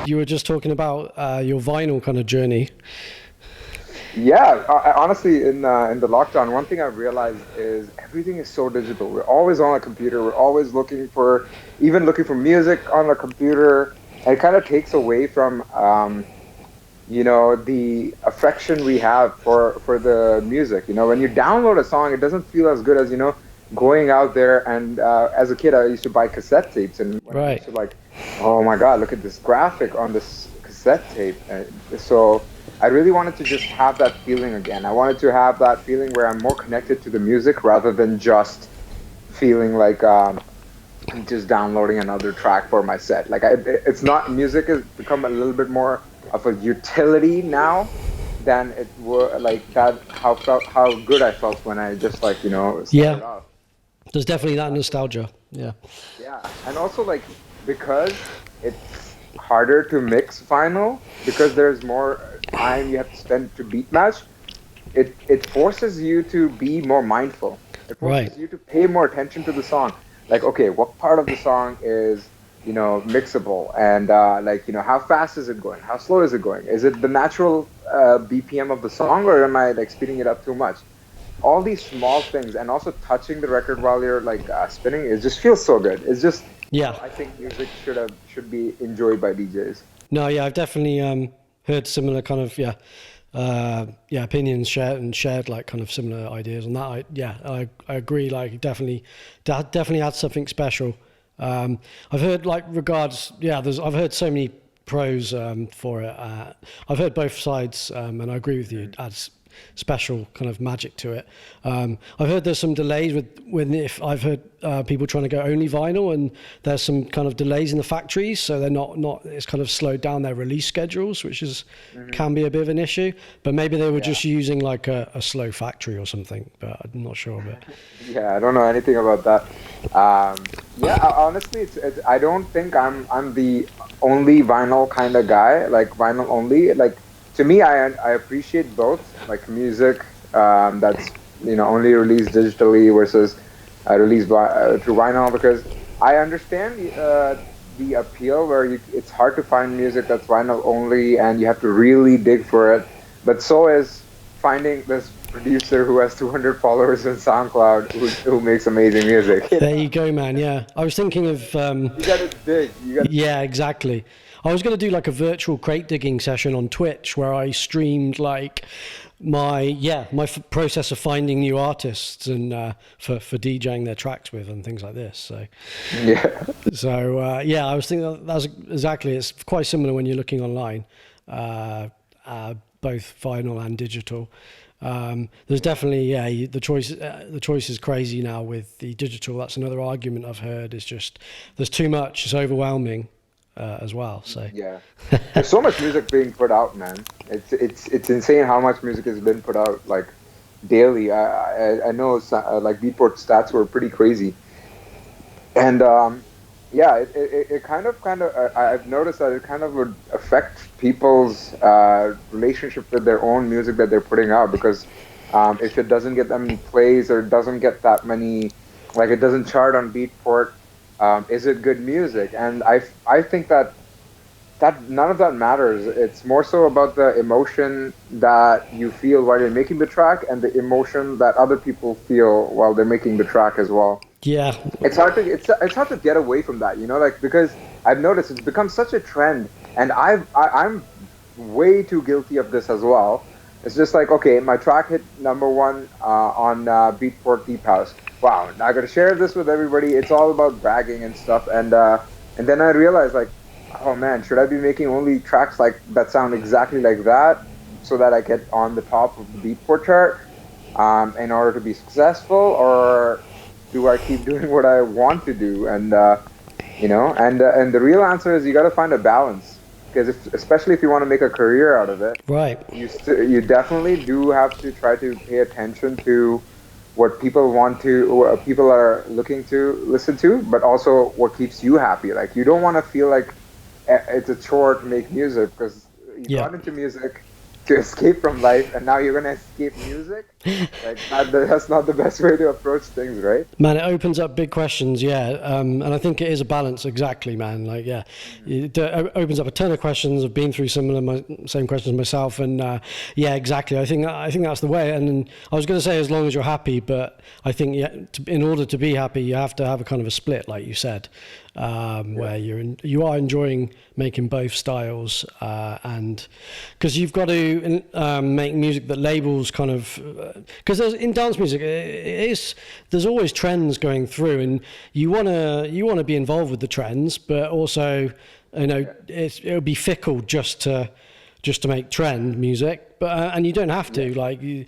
You were just talking about your vinyl kind of journey. Yeah, honestly, in the lockdown, one thing I've realized is everything is so digital. We're always on a computer. We're always even looking for music on a computer. And it kind of takes away from, the affection we have for the music. When you download a song, it doesn't feel as good as, going out there. And as a kid, I used to buy cassette tapes, and when I used Right. to like, oh my God, look at this graphic on this cassette tape. So I really wanted to just have that feeling again. I wanted to have that feeling where I'm more connected to the music rather than just feeling like I'm just downloading another track for my set. It's not, music has become a little bit more of a utility now than it were like that. How good I felt when I just Yeah. started off. There's definitely that That's what, nostalgia. Yeah. yeah, and also like because it's harder to mix vinyl because there's more time you have to spend to beat match. It forces you to be more mindful. It Right. forces you to pay more attention to the song. Like, okay, what part of the song is, mixable, and how fast is it going? How slow is it going? Is it the natural BPM of the song, or am I like speeding it up too much? All these small things, and also touching the record while you're spinning, it just feels so good. It's just Yeah. how I think music should be enjoyed by DJs. No, yeah, I've definitely heard similar kind of yeah opinions shared like kind of similar ideas on that. I agree. Like definitely that definitely adds something special. I've heard like regards I've heard so many pros for it. I've heard both sides and I agree with you. It adds special kind of magic to it. I've heard there's some delays with when if I've heard people trying to go only vinyl, and there's some kind of delays in the factories, so they're not it's kind of slowed down their release schedules, which is Hmm. can be a bit of an issue. But maybe they were Yeah. just using like a slow factory or something. But I'm not sure. But Yeah, I don't know anything about that. Yeah, honestly, I don't think I'm the only vinyl kind of guy. Like vinyl only. Like to me, I appreciate both. Like music, that's only released digitally versus released through vinyl, because I understand the appeal where it's hard to find music that's vinyl only and you have to really dig for it. But so is finding this producer who has 200 followers on SoundCloud who makes amazing music. there you go, man. Yeah, I was thinking of You gotta dig. You gotta yeah, dig. exactly. I was going to do like a virtual crate digging session on Twitch where I streamed like my process of finding new artists and for DJing their tracks with and things like this. Yeah. Yeah, I was thinking that's exactly. It's quite similar when you're looking online, uh, both vinyl and digital. There's definitely the choice is crazy now with the digital. That's another argument I've heard. Is just there's too much. It's overwhelming as well. So Yeah. There's so much music being put out, man. It's insane how much music has been put out like daily. I know like Beatport stats were pretty crazy. And yeah, it kind of I've noticed that it kind of would affect people's relationship with their own music that they're putting out, because if it doesn't get that many plays, or it doesn't get that many, like it doesn't chart on Beatport, is it good music? And I think that none of that matters. It's more so about the emotion that you feel while you're making the track, and the emotion that other people feel while they're making the track as well. yeah, It's hard to get away from that, like, because I've noticed it's become such a trend, and I'm way too guilty of this as well. It's just like, okay, my track hit number one on Beatport Deep House. Wow, now I got to share this with everybody. It's all about bragging and stuff, and then I realized, like, oh man, should I be making only tracks like that sound exactly like that, so that I get on the top of the Beatport chart, in order to be successful, or do I keep doing what I want to do? And the real answer is you got to find a balance, because especially if you want to make a career out of it, right. you definitely do have to try to pay attention to what people want to, what people are looking to listen to, but also what keeps you happy. Like, you don't want to feel like it's a chore to make music, because you Yeah, got into music to escape from life, and now you're gonna escape music. Like that's not the best way to approach things, right? Man, it opens up big questions, yeah, and I think it is a balance, exactly, man. Like, yeah, it opens up a ton of questions. I've been through same questions myself, and yeah, exactly. I think that's the way. And I was going to say as long as you're happy, but I think in order to be happy, you have to have a kind of a split, like you said, where you are enjoying making both styles, and because you've got to make music that labels kind of because in dance music there's always trends going through, and you wanna be involved with the trends, but also it'll be fickle just to make trend music, but and you don't have to. Like you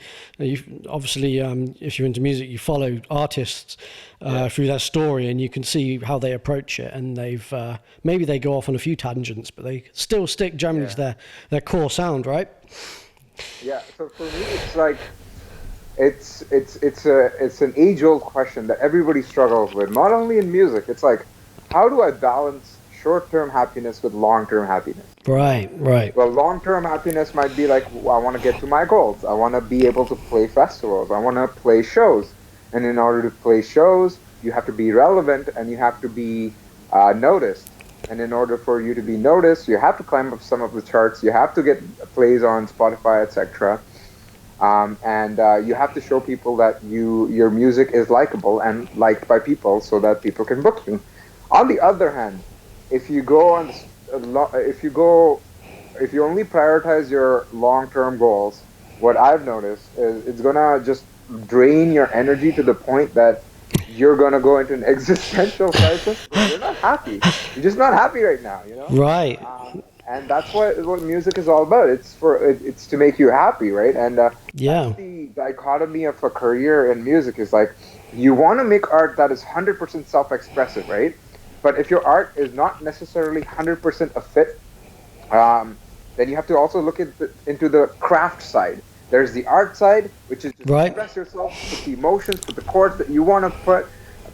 obviously, if you're into music, you follow artists through their story, and you can see how they approach it. And they've maybe they go off on a few tangents, but they still stick generally to their core sound, right? Yeah. So for me, it's like it's an age-old question that everybody struggles with. Not only in music, it's like, how do I balance short-term happiness with long-term happiness? Right. Well, long-term happiness might be like, I want to get to my goals. I want to be able to play festivals. I want to play shows. And in order to play shows, you have to be relevant and you have to be noticed. And in order for you to be noticed, you have to climb up some of the charts. You have to get plays on Spotify, etc. And you have to show people that your music is likable and liked by people, so that people can book you. On the other hand, if you if you only prioritize your long-term goals, what I've noticed is it's gonna just drain your energy to the point that you're gonna go into an existential crisis where you're not happy. You're just not happy right now, you know? Right. And that's what music is all about. It's to make you happy, right? And that's the dichotomy of a career in music is like, you want to make art that is 100% self-expressive, right? But if your art is not necessarily 100% a fit, then you have to also look into the craft side. There's the art side, which is to express yourself, put the emotions, put the chords that you want to put,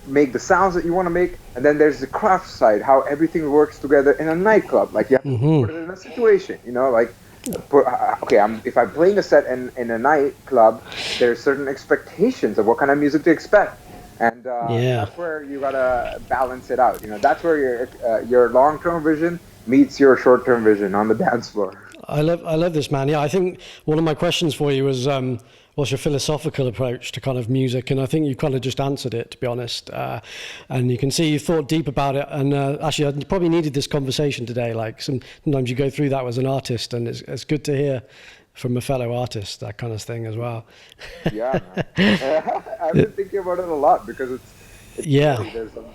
make the sounds that you want to make, and then there's the craft side, how everything works together in a nightclub. Like, you have to put it in a situation, you know, like, if I'm playing a set in a nightclub, there's certain expectations of what kind of music to expect. And that's where you gotta balance it out. You know, that's where your long-term vision meets your short-term vision on the dance floor. I love this, man. Yeah, I think one of my questions for you was, what's your philosophical approach to kind of music? And I think you kind of just answered it, to be honest. And you can see you thought deep about it. And actually, I probably needed this conversation today. Like sometimes you go through that as an artist, and it's good to hear from a fellow artist, that kind of thing as well. Yeah, man. I've been thinking about it a lot because it's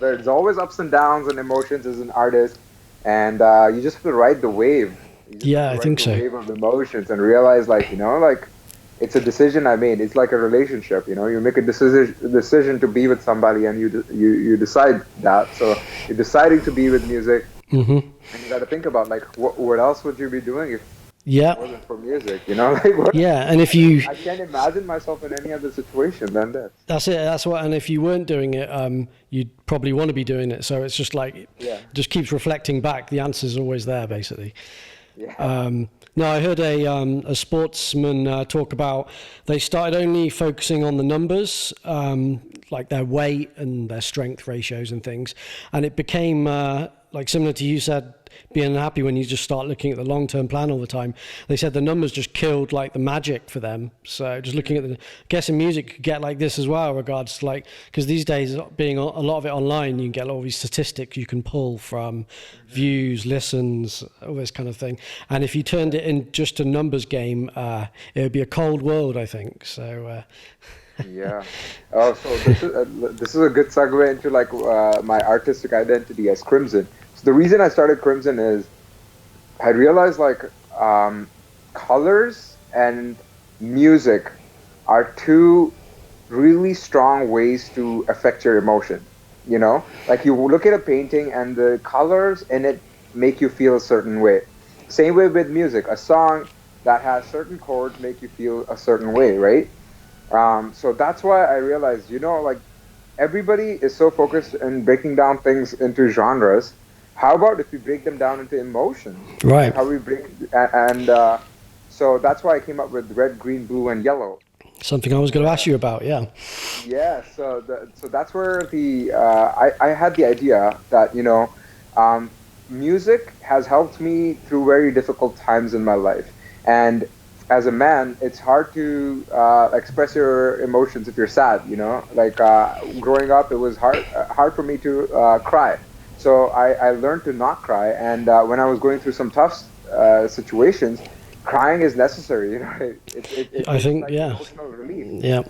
there's always ups and downs and emotions as an artist, and you just have to ride the wave. I think so. Wave of emotions and realize, like, you know, like, it's a decision I made. It's like a relationship, you know. You make a decision to be with somebody, and you decide that. So you're deciding to be with music, and you got to think about, like, what else would you be doing if it wasn't for music, you know? Like, and if you, I can't imagine myself in any other situation than that. That's it. That's what. And if you weren't doing it, you'd probably want to be doing it. So it's just like, just keeps reflecting back. The answer's always there, basically. Yeah. No, I heard a sportsman talk about they started only focusing on the numbers, like their weight and their strength ratios and things, and it became like similar to you said, being happy when you just start looking at the long-term plan all the time. They said the numbers just killed like the magic for them. So just looking at I guess in music could get like this as well, regards to like, because these days being a lot of it online, you can get all these statistics you can pull from views, listens, all this kind of thing. And if you turned it in just a numbers game, it would be a cold world, I think. So. Yeah. Oh, so this is a good segue into like my artistic identity as Crimsen. So the reason I started Crimsen is I realized like colors and music are two really strong ways to affect your emotion. You know, like you look at a painting and the colors in it make you feel a certain way. Same way with music. A song that has certain chords make you feel a certain way, right? So that's why I realized, you know, like everybody is so focused in breaking down things into genres. How about if we break them down into emotions? Right. How we break So that's why I came up with red, green, blue, and yellow. Something I was going to ask you about. Yeah. Yeah, so that's where I had the idea that um, music has helped me through very difficult times in my life, and as a man, it's hard to express your emotions if you're sad. Like growing up, it was hard for me to cry. So I learned to not cry, and when I was going through some tough situations, crying is necessary. I it's think, like yeah. emotional relief. Yeah.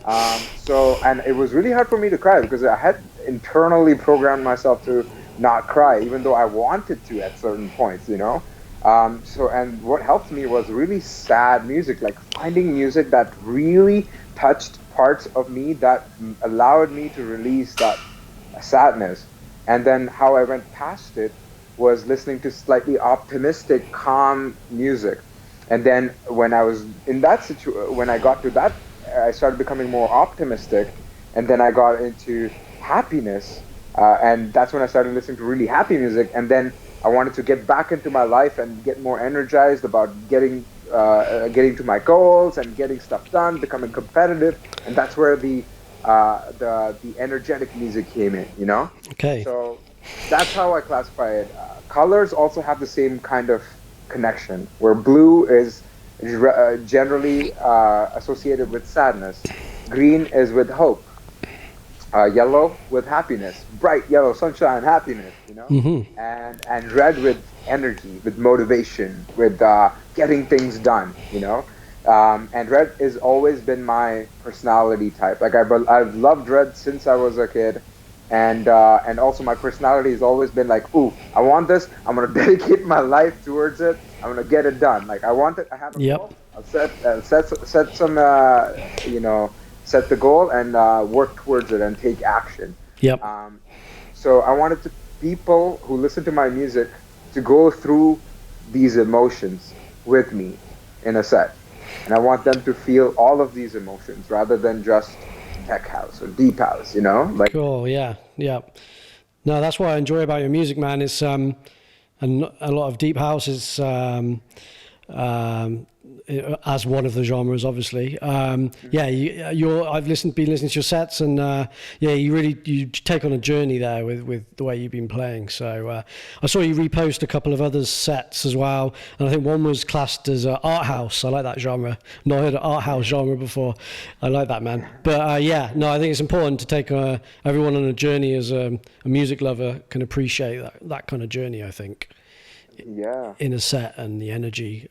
And it was really hard for me to cry because I had internally programmed myself to not cry, even though I wanted to at certain points. And what helped me was really sad music, like finding music that really touched parts of me that allowed me to release that sadness. And then how I went past it was listening to slightly optimistic, calm music. And then when I was in that when I got to that, I started becoming more optimistic. And then I got into happiness. And that's when I started listening to really happy music. And then I wanted to get back into my life and get more energized about getting to my goals and getting stuff done, becoming competitive. And that's where the energetic music came in. Okay. So that's how I classify it. Colors also have the same kind of connection, where blue is generally associated with sadness, green is with hope, yellow with happiness, bright yellow, sunshine, happiness. Mm-hmm. And red with energy, with motivation, with getting things done. And red has always been my personality type. Like I've loved red since I was a kid, and also my personality has always been like, ooh, I want this. I'm gonna dedicate my life towards it. I'm gonna get it done. Like I want it. I have a Yep. goal. I'll set some set the goal and work towards it and take action. Yep. So I wanted people who listen to my music to go through these emotions with me in a set. And I want them to feel all of these emotions rather than just tech house or deep house. Like, Cool. Yeah. Yeah. No, that's what I enjoy about your music, man. It's and a lot of deep house is um, as one of the genres, obviously. Yeah, I've been listening to your sets, and yeah, you take on a journey there with the way you've been playing. So I saw you repost a couple of others sets as well, and I think one was classed as art house. I like that genre. Not heard of art house genre before. I like that, man. But yeah, no, I think it's important to take everyone on a journey as a music lover can appreciate that kind of journey. I think. yeah. In a set and the energy.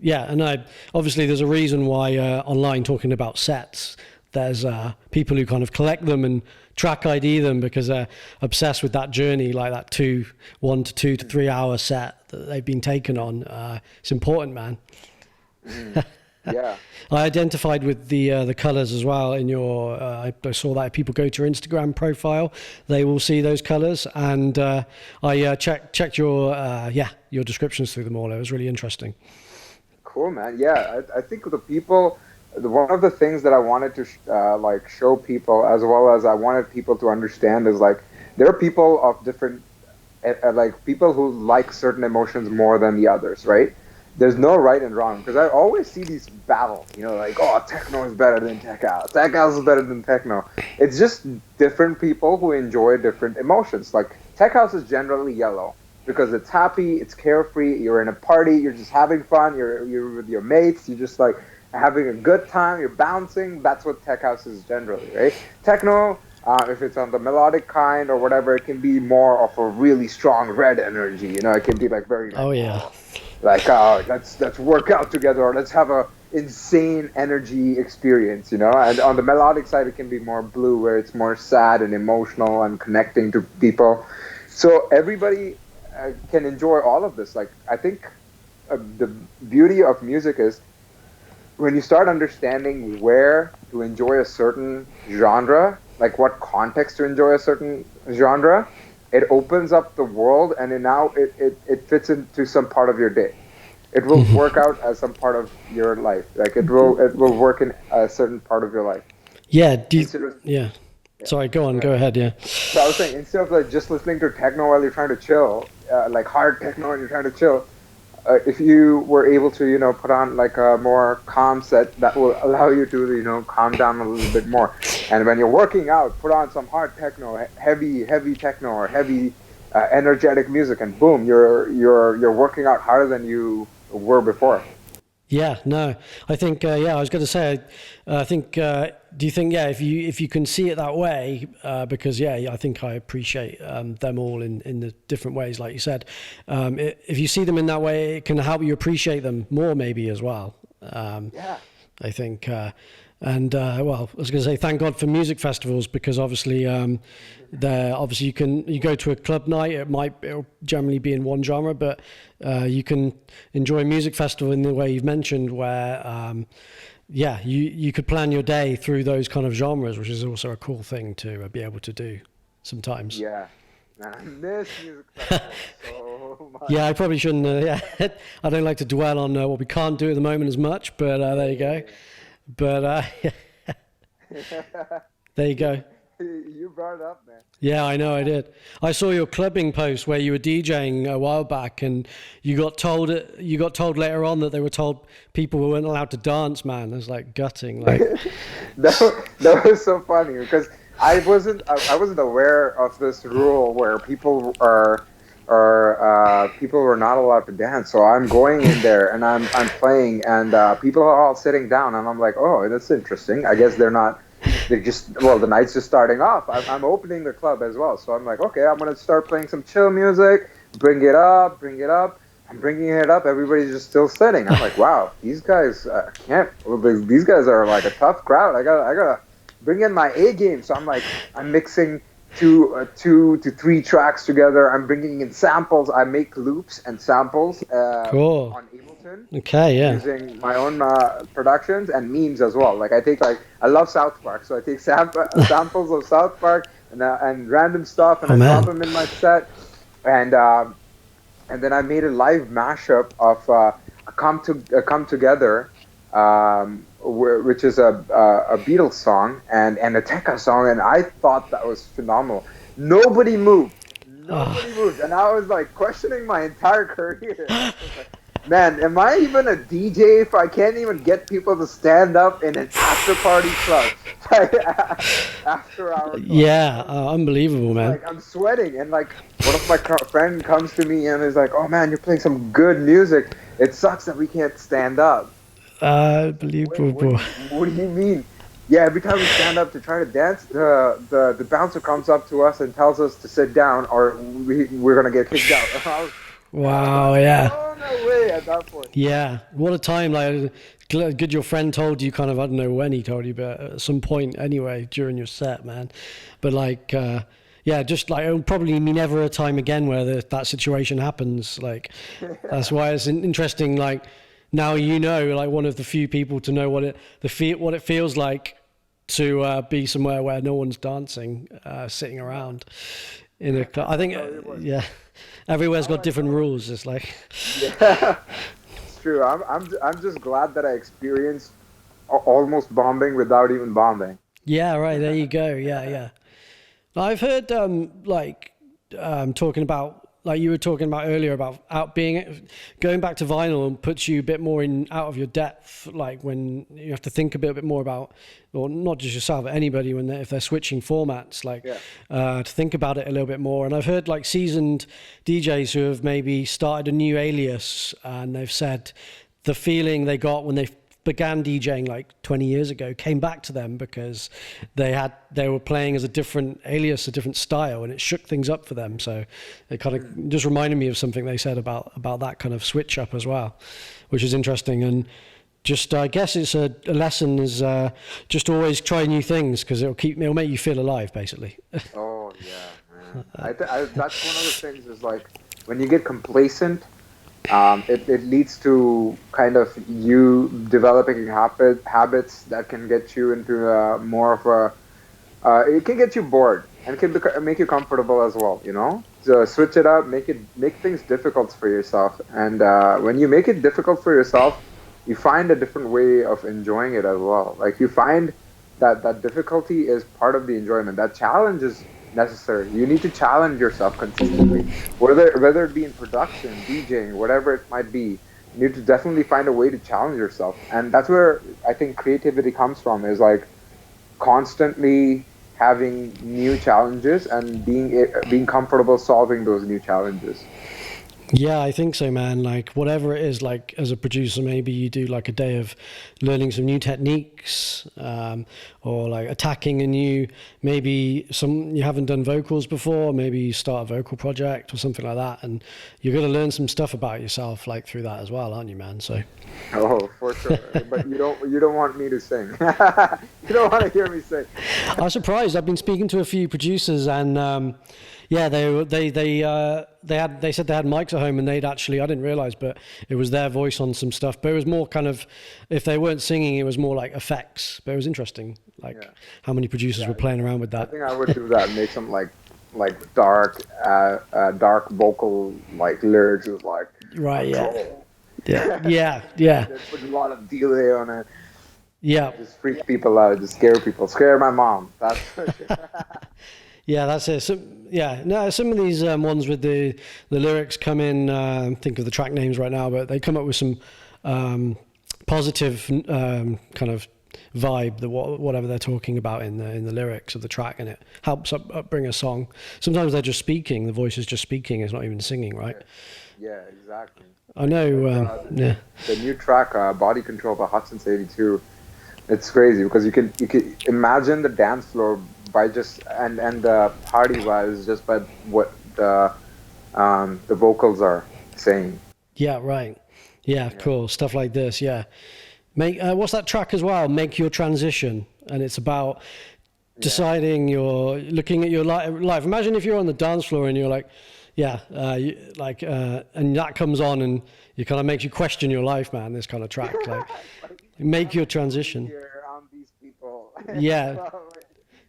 Yeah, and obviously there's a reason why online talking about sets, there's people who kind of collect them and track ID them because they're obsessed with that journey, like that 1 to 2 to 3 hour set that they've been taken on. It's important, man. Yeah. I identified with the colors as well in your. I saw that if people go to your Instagram profile, they will see those colors, and I checked your descriptions through them all. It was really interesting. Cool, man. Yeah, I think one of the things that I wanted to like show people, as well as I wanted people to understand, is like there are people of different, like people who like certain emotions more than the others, right? There's no right and wrong, because I always see these battles, like, oh, techno is better than tech house, tech house is better than techno. It's just different people who enjoy different emotions. Like tech house is generally yellow because it's happy, it's carefree, you're in a party, you're just having fun, you're with your mates, you're just like having a good time, you're bouncing. That's what tech house is generally, right? Techno, if it's on the melodic kind or whatever, it can be more of a really strong red energy. It can be like very. Oh yeah. Like, let's work out together, or let's have a insane energy experience. And on the melodic side, it can be more blue, where it's more sad and emotional and connecting to people. So everybody can enjoy all of this. Like, I think the beauty of music is when you start understanding where to enjoy a certain genre, like what context to enjoy a certain genre, it opens up the world, and now it fits into some part of your day. It will work out as some part of your life. Like it will work in a certain part of your life. Yeah. Yeah. Sorry, go on. Go ahead. Yeah. So I was saying, instead of like just listening to techno while you're trying to chill, like hard techno and you're trying to chill, if you were able to, put on like a more calm set that will allow you to, calm down a little bit more. And when you're working out, put on some hard techno, heavy techno, or heavy energetic music, and boom, you're working out harder than you were before. Yeah, no, I think yeah, I was going to say, I think. Do you think if you can see it that way, because I think I appreciate them all in the different ways, like you said. If you see them in that way, it can help you appreciate them more, maybe as well. Yeah. I think. Well, I was going to say thank God for music festivals because obviously, there obviously you go to a club night. It'll generally be in one genre, but you can enjoy a music festival in the way you've mentioned, where you could plan your day through those kind of genres, which is also a cool thing to be able to do sometimes. Yeah. Man, I miss music festivals so much. Yeah, I probably shouldn't. I don't like to dwell on what we can't do at the moment as much, but there you go. But Yeah. there you go. You brought it up, man. Yeah, I know I did. I saw your clubbing post where you were DJing a while back, and you got told later on that they were told people weren't allowed to dance. Man, it was like gutting. Like, That was so funny because I wasn't aware of this rule where people were not allowed to dance. So I'm going in there and I'm playing, and people are all sitting down, and I'm like, oh, that's interesting. I guess they're not. They're just, well, the night's just starting off. I'm opening the club as well, so I'm like, okay, I'm gonna start playing some chill music. Bring it up, bring it up. I'm bringing it up. Everybody's just still sitting. I'm like, wow, these guys can't. These guys are like a tough crowd. I gotta bring in my A game. So I'm mixing two to three tracks together. I'm bringing in samples. I make loops and samples cool. on Ableton. Okay, yeah. Using my own productions and memes as well. Like I love South Park, so I take samples of South Park and random stuff, and I drop them in my set, and then I made a live mashup of a Come Together, which is a Beatles song and a Tekka song, and I thought that was phenomenal. Nobody moved. Nobody moved, and I was like questioning my entire career. I was like, man, am I even a DJ if I can't even get people to stand up in an after-party club? After-hour club. Yeah, unbelievable, man. Like, I'm sweating, and like one of my friend comes to me and is like, "Oh man, you're playing some good music. It sucks that we can't stand up." Unbelievable. What do you mean? Yeah, every time we stand up to try to dance, the bouncer comes up to us and tells us to sit down, or we're gonna get kicked out. Wow, yeah. Oh, no way at that point. Yeah, what a time. Like, good your friend told you kind of, I don't know when he told you, but at some point anyway, during your set, man. But like, just like, it'll probably be never a time again where that situation happens. Like, that's why it's interesting, like, now like one of the few people to know what it feels like to be somewhere where no one's dancing, sitting around in a club. I think, yeah. Everywhere's got different rules. It's like, yeah, it's true. I'm just glad that I experienced almost bombing without even bombing. yeah, right. There you go. Yeah. I've heard talking about, like you were talking about earlier, about going back to vinyl and puts you a bit more out of your depth, like when you have to think a bit more about, or not just yourself, but anybody if they're switching formats, like to think about it a little bit more. And I've heard like seasoned DJs who have maybe started a new alias, and they've said the feeling they got when they began DJing like 20 years ago came back to them because they were playing as a different alias, a different style, and it shook things up for them. So it kind of just reminded me of something they said about that kind of switch up as well, which is interesting. And just I guess it's a lesson is just always try new things because it'll make you feel alive, basically. Oh yeah, man. That's one of the things is like when you get complacent. It leads to kind of you developing habits that can get you into more of a. It can get you bored and it can make you comfortable as well. So switch it up, make things difficult for yourself, and when you make it difficult for yourself, you find a different way of enjoying it as well. Like you find that difficulty is part of the enjoyment. That challenge is necessary. You need to challenge yourself consistently, whether it be in production, DJing, whatever it might be. You need to definitely find a way to challenge yourself, and that's where I think creativity comes from. Is like constantly having new challenges and being comfortable solving those new challenges. Yeah, I think so, man. Like whatever it is, like as a producer, maybe you do like a day of learning some new techniques, or like attacking a new, maybe some you haven't done vocals before. Maybe you start a vocal project or something like that, and you're gonna learn some stuff about yourself like through that as well, aren't you, man? So. Oh, for sure. But you don't want me to sing. You don't want to hear me sing. I'm surprised. I've been speaking to a few producers, and yeah, they said they had mics at home, and they'd actually, I didn't realize, but it was their voice on some stuff. But it was more kind of, if they weren't singing, it was more like effects. But it was interesting, like how many producers were playing around with that. I think I would do that. Make some like dark vocal like lyrics with like Right. control. Yeah. Just put a lot of delay on it. Yeah. Just freak people out. Just scare people. Scare my mom. That's for sure. Yeah, that's it. Some of these ones with the lyrics come in. Think of the track names right now, but they come up with some positive kind of vibe, whatever they're talking about in the lyrics of the track, and it helps bring a song. Sometimes they're just speaking. The voice is just speaking. It's not even singing, right? Yeah, exactly. I know. The new track, "Body Control" by Hudson's 82. It's crazy because you can imagine the dance floor by just and the party vibes just by what the vocals are saying. Yeah, right. Yeah, cool stuff like this. Yeah, what's that track as well? Make Your Transition, and it's about deciding you're looking at your life. Imagine if you're on the dance floor and you're like, and that comes on and it kind of makes you question your life, man. This kind of track, like, make your transition. These people. Yeah.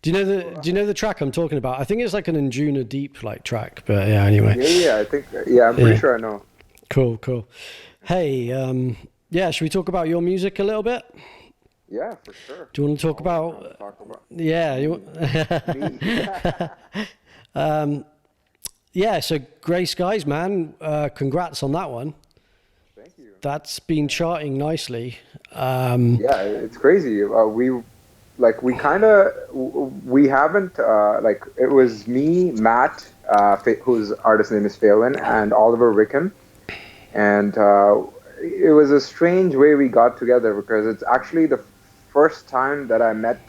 Do you know the track I'm talking about? I think it's like an Injuna Deep like track, but yeah. Anyway. Yeah. I'm pretty sure I know. Cool. Hey, should we talk about your music a little bit? Yeah, for sure. Do you want to talk about? Yeah. So Grey Skies, man. Congrats on that one. Thank you. That's been charting nicely. Yeah, it's crazy. We haven't it was me, Matt, whose artist name is Phelan, and Oliver Wickham, and it was a strange way we got together because it's actually the first time that I met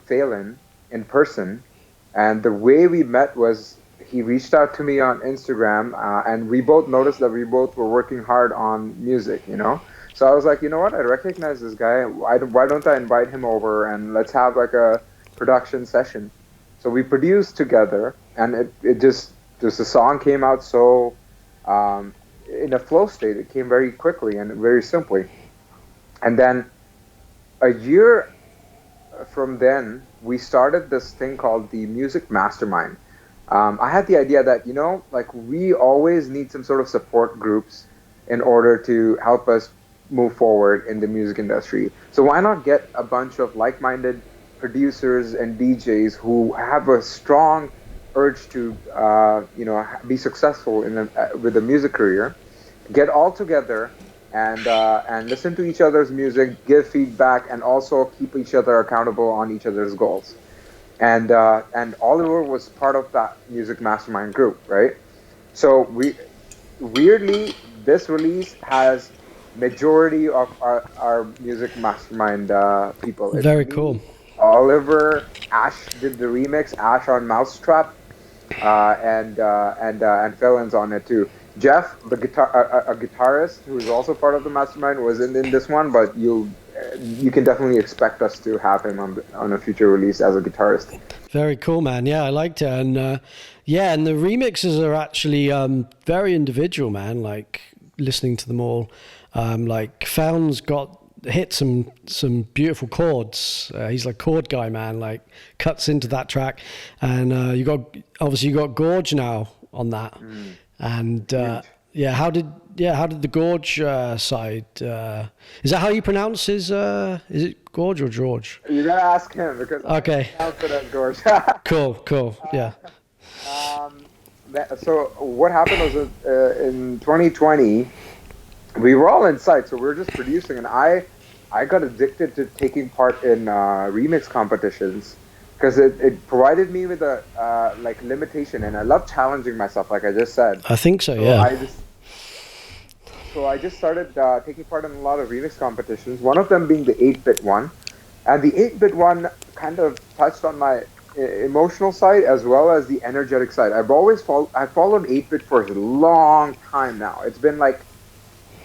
Phelan in person, and the way we met was he reached out to me on Instagram, and we both noticed that we both were working hard on music, So I was like, you know what? I recognize this guy. Why don't I invite him over and let's have like a production session? So we produced together, and the song came out so in a flow state. It came very quickly and very simply. And then a year from then, we started this thing called the Music Mastermind. I had the idea that, we always need some sort of support groups in order to help us move forward in the music industry. So why not get a bunch of like-minded producers and DJs who have a strong urge to, be successful with a music career, get all together and listen to each other's music, give feedback, and also keep each other accountable on each other's goals. And Oliver was part of that Music Mastermind group, right? So weirdly, this release has majority of our Music Mastermind people. It's Very me, cool. Oliver, Ash did the remix, Ash on Mousetrap, and Phelan's on it too. Jeff, a guitarist who is also part of the Mastermind, was in this one, but you can definitely expect us to have him on a future release as a guitarist. Very cool, man. Yeah, I liked it, and and the remixes are actually very individual, man. Like listening to them all, like Found's hit some beautiful chords. He's like chord guy, man. Like cuts into that track, and you got Gorge now on that. And how did the Gorge side? Is that how you pronounce his? Is it Gorge or George? You gotta ask him because Okay. I pronounce it as Gorge. Cool. Yeah. So what happened was in 2020, we were all in sight, so we were just producing, and I got addicted to taking part in remix competitions because it provided me with a like limitation, and I love challenging myself, like I just said. I think so. So Yeah. I just started taking part in a lot of remix competitions. One of them being the 8-bit one, and the 8-bit one kind of touched on my emotional side as well as the energetic side. I've followed 8-bit for a long time now. It's been like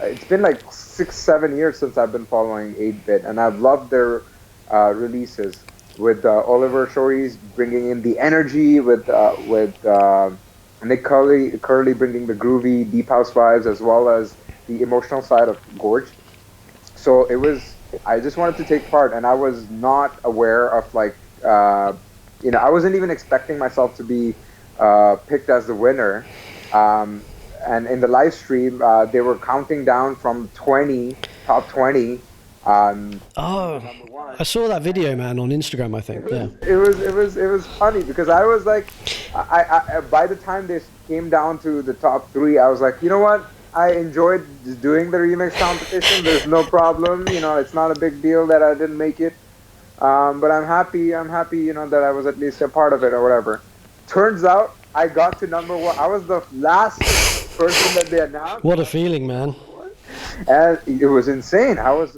6-7 years since I've been following 8-bit, and I've loved their releases with Oliver Shory's bringing in the energy, with Nick Curley bringing the groovy deep house vibes as well as the emotional side of Gorge. So I just wanted to take part, and I was not aware of I wasn't even expecting myself to be picked as the winner. And in the live stream, they were counting down from top 20. I saw that video, man, on Instagram. I think. It was funny because I was like, I by the time they came down to the top 3, I was like, you know what? I enjoyed doing the remix competition. There's no problem. It's not a big deal that I didn't make it. But I'm happy. That I was at least a part of it or whatever. Turns out I got to number 1. I was the last person that they announced. What a feeling, man! And it was insane. I was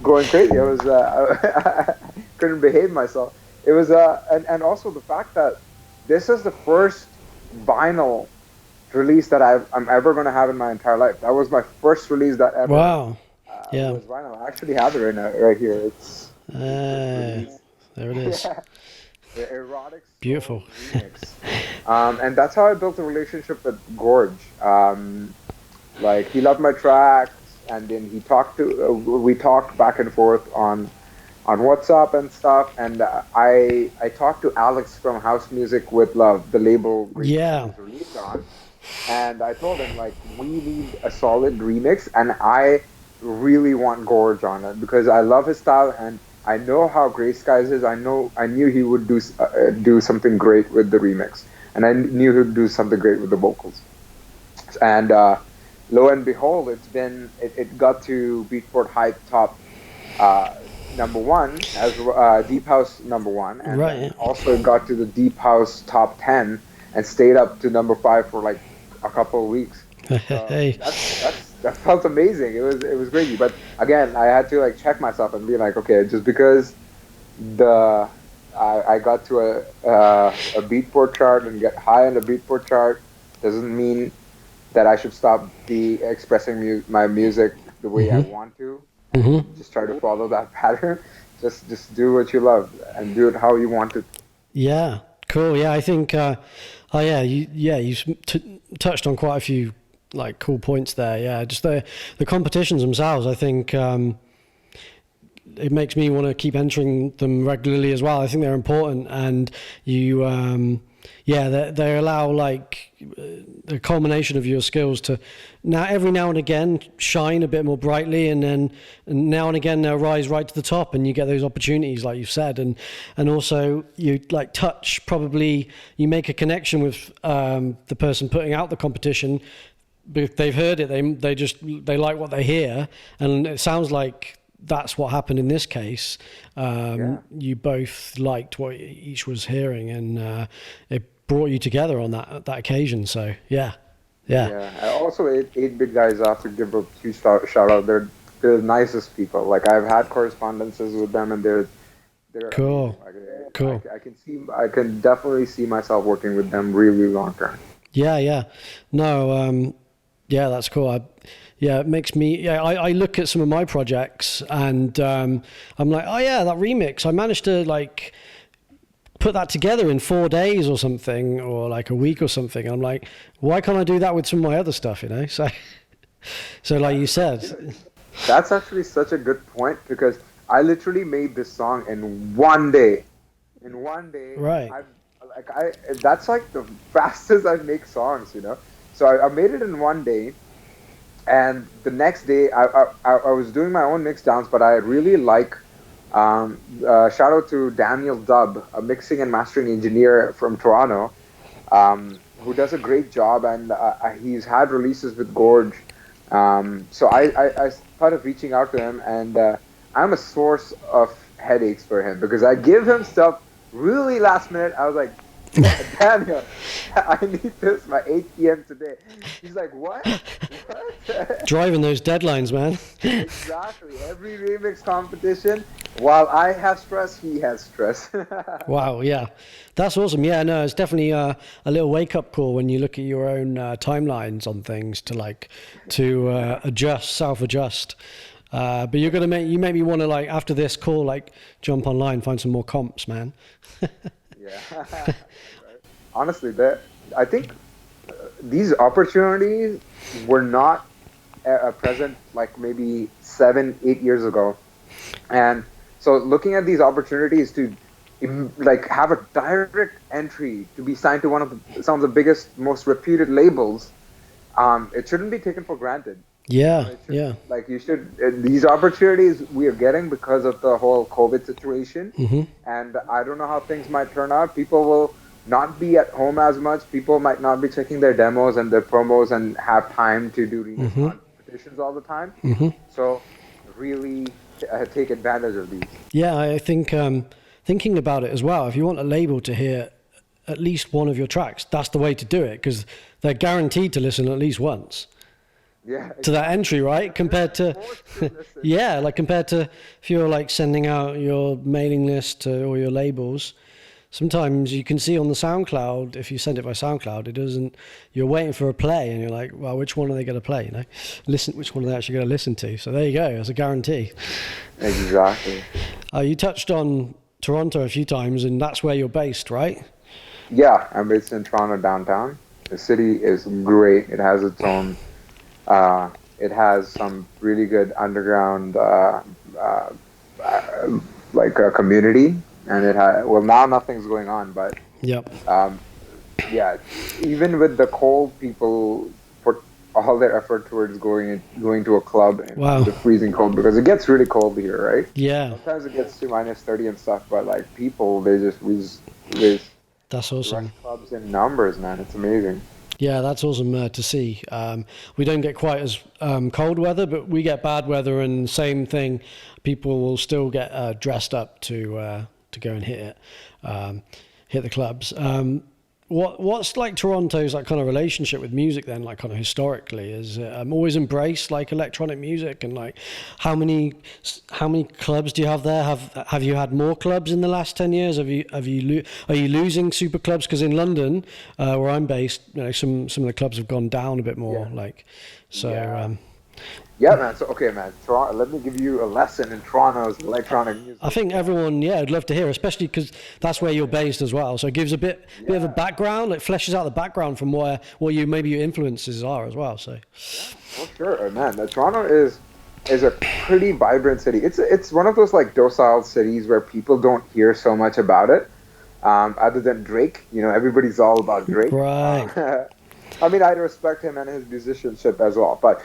going crazy. I couldn't behave myself. It was and also the fact that this is the first vinyl release that I'm ever going to have in my entire life. That was my first release that ever. Wow. Yeah. Was vinyl. I actually have it right here. It's there it is. Yeah. The erotic. Beautiful. Remix. And that's how I built a relationship with Gorge. Like he loved my tracks, and then we talked back and forth on WhatsApp and stuff. And I talked to Alex from House Music with Love, the label. Yeah. Released on, and I told him like we need a solid remix, and I really want Gorge on it because I love his style and I know how Grey Skies is. I knew he would do something great with the remix, and I knew he would do something great with the vocals. And lo and behold, it got to Beatport Hype top number 1 as Deep House number 1, and right. Also it got to the Deep House top 10 and stayed up to number 5 for like a couple of weeks. Hey. That felt amazing. It was crazy, but again, I had to like check myself and be like, okay, just because I got to a Beatport chart and get high on the Beatport chart doesn't mean that I should stop expressing my music the way I want to. Mm-hmm. Just try to follow that pattern. Just do what you love and do it how you want it. Yeah, cool. Yeah, I think. You touched on quite a few like cool points there. Yeah, just the competitions themselves. I think it makes me want to keep entering them regularly as well. I think they're important, and they allow like the culmination of your skills to every now and again shine a bit more brightly, and then now and again they'll rise right to the top, and you get those opportunities like you've said, and also you like you make a connection with the person putting out the competition. If they've heard it, they like what they hear, and it sounds like that's what happened in this case. You both liked what each was hearing, and it brought you together on that occasion. So yeah. Also, 8-bit guys, I have to give a huge shout out. They're the nicest people. Like I've had correspondences with them, and they're cool. Cool. I can definitely see myself working with them really long term. Yeah. No. Yeah, that's cool. It makes me. Yeah, I look at some of my projects, and I'm like, oh yeah, that remix. I managed to like put that together in 4 days or something, or like a week or something. And I'm like, why can't I do that with some of my other stuff? So like you said, that's actually such a good point because I literally made this song in 1 day. In 1 day, right? That's like the fastest I make songs, So I made it in one day, and the next day I was doing my own mix downs, but I really like shout out to Daniel Dubb, a mixing and mastering engineer from Toronto, who does a great job, and he's had releases with Gorge. So I thought of reaching out to him, and I'm a source of headaches for him because I give him stuff really last minute. I was like, Daniel, I need this by 8 p.m. today. He's like, what? What? Driving those deadlines, man. Exactly. Every remix competition, while I have stress, he has stress. Wow, yeah, that's awesome. Yeah, no, it's definitely a little wake up call when you look at your own timelines on things to adjust, self adjust. But you're gonna make me want to, like, after this call, like, jump online, find some more comps, man. Yeah. Honestly, I think these opportunities were not present like maybe 7, 8 years ago, and so looking at these opportunities to like have a direct entry to be signed to some of the biggest, most reputed labels, it shouldn't be taken for granted. Yeah, yeah. Like you should, these opportunities we are getting because of the whole COVID situation, and I don't know how things might turn out. People will not be at home as much. People might not be checking their demos and their promos and have time to do remix competitions all the time. So really take advantage of these. Yeah, I think thinking about it as well, if you want a label to hear at least one of your tracks, that's the way to do it, because they're guaranteed to listen at least once. Yeah, to that entry, right? Compared to, yeah, like compared to if you're like sending out your mailing list to all your labels, sometimes you can see on the SoundCloud, if you send it by SoundCloud, it doesn't, you're waiting for a play and you're like, well, which one are they going to play? You know, listen, which one are they actually going to listen to? So there you go, it's a guarantee. Exactly. You touched on Toronto a few times, and that's where you're based, right? Yeah, I'm based in Toronto downtown. The city is great. It has its own. It has some really good underground, like a community, and it has. Well, now nothing's going on, but yep. Yeah, even with the cold, people put all their effort towards going to a club in the freezing cold, because it gets really cold here, right? Yeah. Sometimes it gets to -30 and stuff, but like people, they that's awesome. rush clubs in numbers, man. It's amazing. Yeah, that's awesome to see. We don't get quite as cold weather, but we get bad weather, and same thing. People will still get dressed up to go and hit the clubs. What's like Toronto's like kind of relationship with music then, like kind of historically? Is it always embraced like electronic music, and like how many clubs do you have there? Have you had more clubs in the last 10 years? Are you losing super clubs? Because in London, where I'm based, you know, some of the clubs have gone down a bit more. Yeah. Like so. Yeah, man. So, okay, man. Toronto, let me give you a lesson in Toronto's electronic music. I think everyone, I'd love to hear, especially because that's where you're based as well. So it gives a bit of a background. It fleshes out the background from what maybe your influences are as well. So. Yeah, for sure, man. Toronto is a pretty vibrant city. It's one of those like docile cities where people don't hear so much about it, other than Drake. You know, everybody's all about Drake. Right. I mean, I respect him and his musicianship as well, but.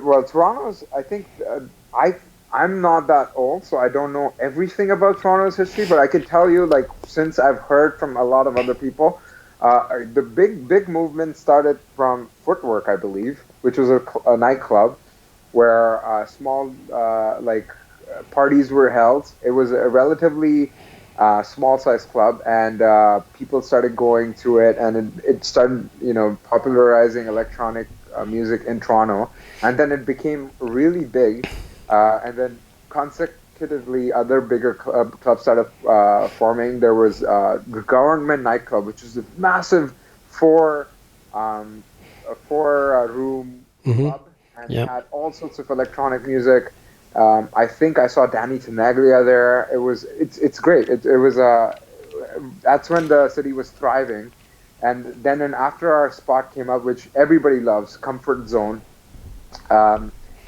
Well, Toronto's, I think, I'm not that old, so I don't know everything about Toronto's history, but I can tell you, like, since I've heard from a lot of other people, the big movement started from Footwork, I believe, which was a nightclub where small, parties were held. It was a relatively small-sized club, and people started going to it, and it started, popularizing electronic music in Toronto, and then it became really big, and then consecutively other bigger clubs started forming. There was Government Nightclub, which is a massive four-room club, and it had all sorts of electronic music. I think I saw Danny Tenaglia there. It's great. It was that's when the city was thriving. And then after our spot came up, which everybody loves, Comfort Zone.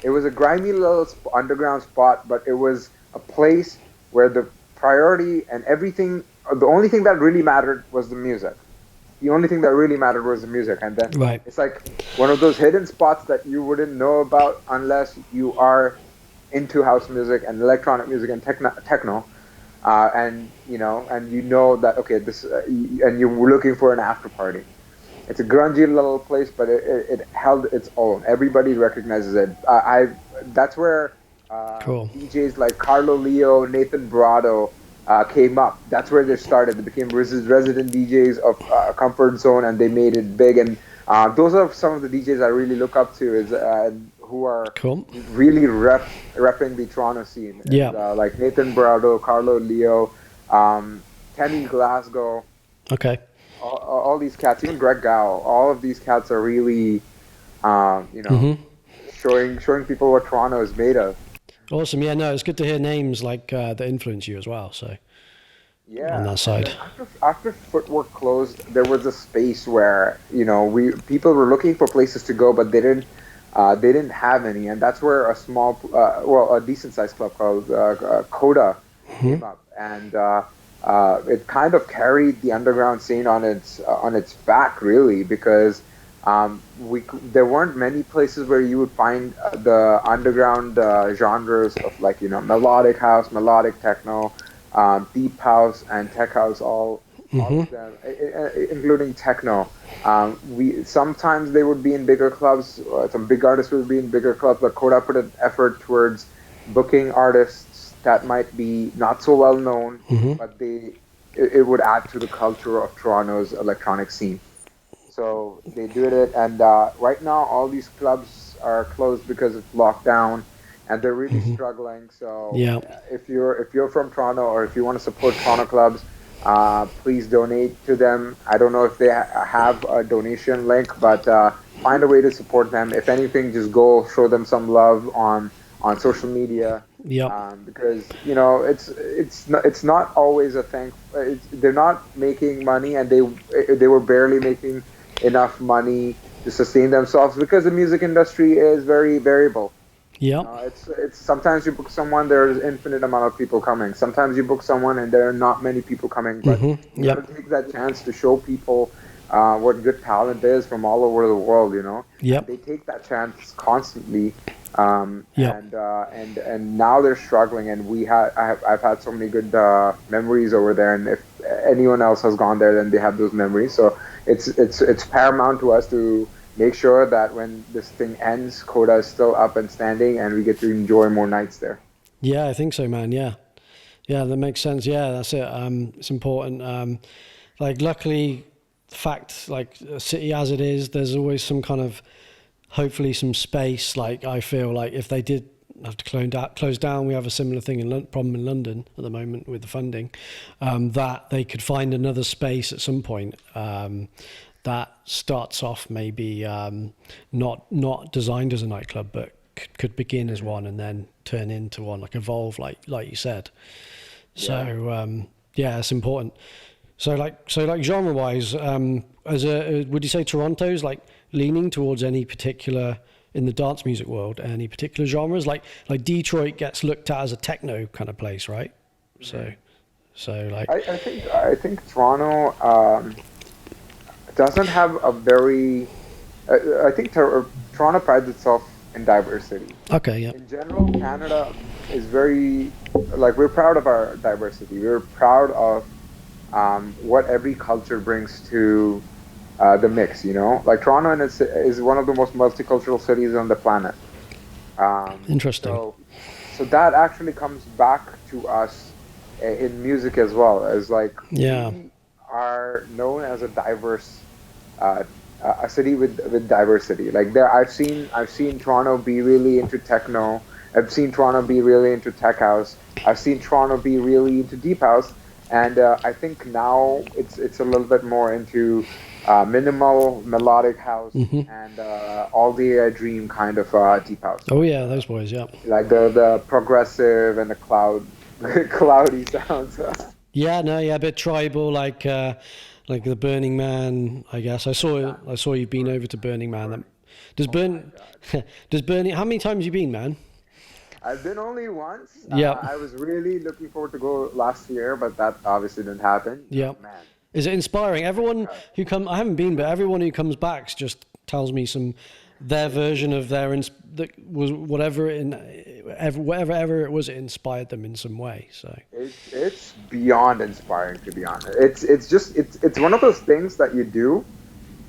It was a grimy little underground spot, but it was a place where the priority and everything, the only thing that really mattered was the music. the only thing that really mattered was the music. And then Right. it's like one of those hidden spots that you wouldn't know about unless you are into house music and electronic music and techno. And you know that okay, and you're looking for an after party. It's a grungy little place, but it held its own. Everybody recognizes it. That's where Cool. DJs like Carlo Leo, Nathan Brado came up. That's where they started. They became resident DJs of Comfort Zone, and they made it big. And those are some of the DJs I really look up to, is who are Cool. really repping the Toronto scene. Yeah. Like Nathan Brado, Carlo Leo, Kenny Glasgow. Okay. All these cats, even Greg Gow, all of these cats are really, showing people what Toronto is made of. Awesome. Yeah, no, it's good to hear names like that influence you as well. So Yeah. on that side. After Footwork closed, there was a space where people were looking for places to go, but they didn't have any, and that's where a decent sized club called Coda came up, and it kind of carried the underground scene on its back, really, because there weren't many places where you would find the underground genres of melodic house, melodic techno, deep house, and tech house, all of them, including techno. Sometimes they would be in bigger clubs. Some big artists would be in bigger clubs, but Coda put an effort towards booking artists that might be not so well known, but it would add to the culture of Toronto's electronic scene. So they did it, and right now all these clubs are closed because of lockdown, and they're really struggling. So Yeah. if you're from Toronto, or if you want to support Toronto clubs, please donate to them. I don't know if they have a donation link, but find a way to support them. If anything, just go show them some love on social media. Yeah. Because it's not always a thing. They're not making money, and they were barely making enough money to sustain themselves, because the music industry is very variable. Yeah. It's sometimes you book someone, there's infinite amount of people coming. Sometimes you book someone and there are not many people coming. But you gotta take that chance to show people what good talent is from all over the world. Yep. They take that chance constantly. And now they're struggling, and I've had so many good memories over there, and if anyone else has gone there, then they have those memories. So it's paramount to us to make sure that when this thing ends, Coda is still up and standing, and we get to enjoy more nights there. Yeah, I think so, man. Yeah, that makes sense. Yeah, that's it. It's important. Luckily, the fact, like a city as it is, there's always some kind of, hopefully some space. Like I feel like if they did have to close down, we have a similar thing problem in London at the moment with the funding, that they could find another space at some point that starts off maybe not designed as a nightclub, but could begin as one and then turn into one, like evolve, like you said. So it's important. So genre wise, would you say Toronto's like leaning towards any particular, in the dance music world, any particular genres? Like Detroit gets looked at as a techno kind of place, right? So like I think Toronto doesn't have a very. I think Toronto prides itself in diversity. Okay, yeah. In general, Canada is very, we're proud of our diversity. We're proud of what every culture brings to the mix. Like Toronto is one of the most multicultural cities on the planet. Interesting. So that actually comes back to us in music as well, as we are known as a diverse a city with diversity. Like I've seen Toronto be really into techno. I've seen Toronto be really into tech house. I've seen Toronto be really into deep house, and I think now it's a little bit more into minimal melodic house and all the dream kind of deep house. Oh yeah, those boys, yeah. Like the progressive and the cloudy sounds. A bit tribal, like the Burning Man, I guess. I saw you've been over to Burning Man. Does Burning? How many times have you been, man? I've been only once. Yeah. I was really looking forward to go last year, but that obviously didn't happen. Yeah. Man, Is it inspiring? Everyone who I haven't been, but everyone who comes back just tells me their version of that was whatever it was, it inspired them in some way. So It's beyond inspiring, to be honest. It's one of those things that you do,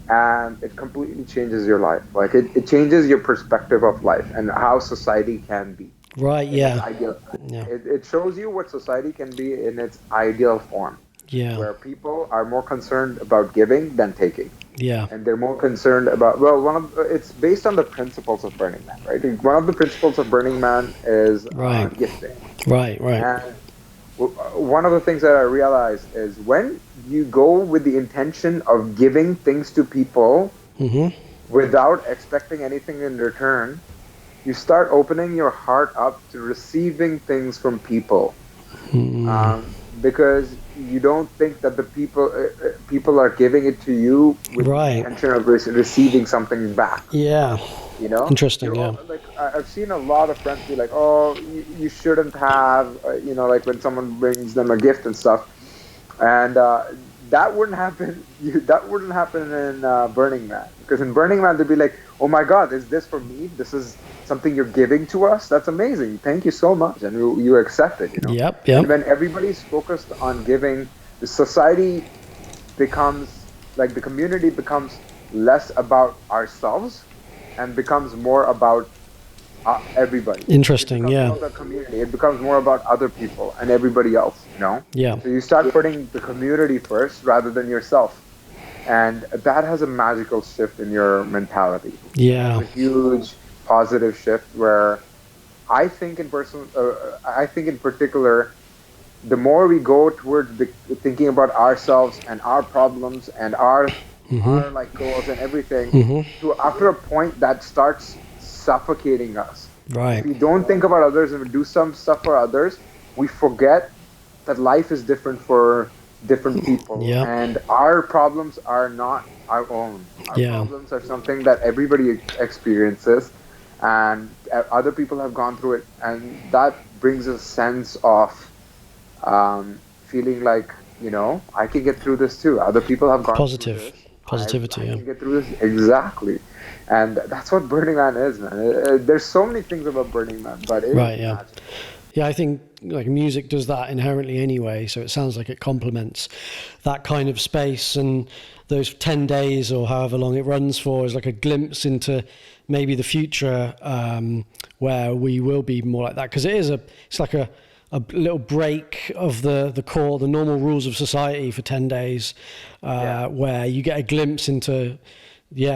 and it completely changes your life. Like it changes your perspective of life and how society can be. right, In its yeah, ideal. yeah, It shows you what society can be in its ideal form, yeah, where people are more concerned about giving than taking, yeah, and they're more concerned about, well, it's based on the principles of Burning Man, right? One of the principles of Burning Man is right, gifting, right, and one of the things that I realized is when you go with the intention of giving things to people mm-hmm, without expecting anything in return, you start opening your heart up to receiving things from people, mm, because you don't think that the people are giving it to you with the right, intention of receiving something back. yeah, You know, interesting, you're yeah, all, like I've seen a lot of friends be like, "Oh, you shouldn't have," like when someone brings them a gift and stuff, and that wouldn't happen. That wouldn't happen in Burning Man, because in Burning Man they'd be like, "Oh my God, is this for me? This is something you're giving to us? That's amazing! Thank you so much," and you accept it. yep, And yep, when everybody's focused on giving, the society becomes like the community becomes less about ourselves and becomes more about everybody. It interesting, becomes yeah, more about community. It becomes more about other people and everybody else. yeah, So you start putting the community first rather than yourself. And that has a magical shift in your mentality. It has yeah, a huge positive shift where I think in particular, the more we go towards thinking about ourselves and our problems and mm-hmm, our like goals and everything, mm-hmm, to after a point that starts suffocating us. If right, we don't think about others and we do some stuff for others, we forget that life is different for different people, yep, and our problems are not our own. Our yeah, problems are something that everybody experiences, and other people have gone through it, and that brings a sense of feeling like, I can get through this too. Other people have gone through positive, this. positivity, I yeah. can get through this. Exactly. And that's what Burning Man is, man. There's so many things about Burning Man, but it is Right, yeah. magic. Yeah, I think like music does that inherently anyway, so it sounds like it complements that kind of space, and those 10 days or however long it runs for is like a glimpse into maybe the future, where we will be more like that, because it's like a little break of the normal rules of society for 10 days, Yeah. where you get a glimpse into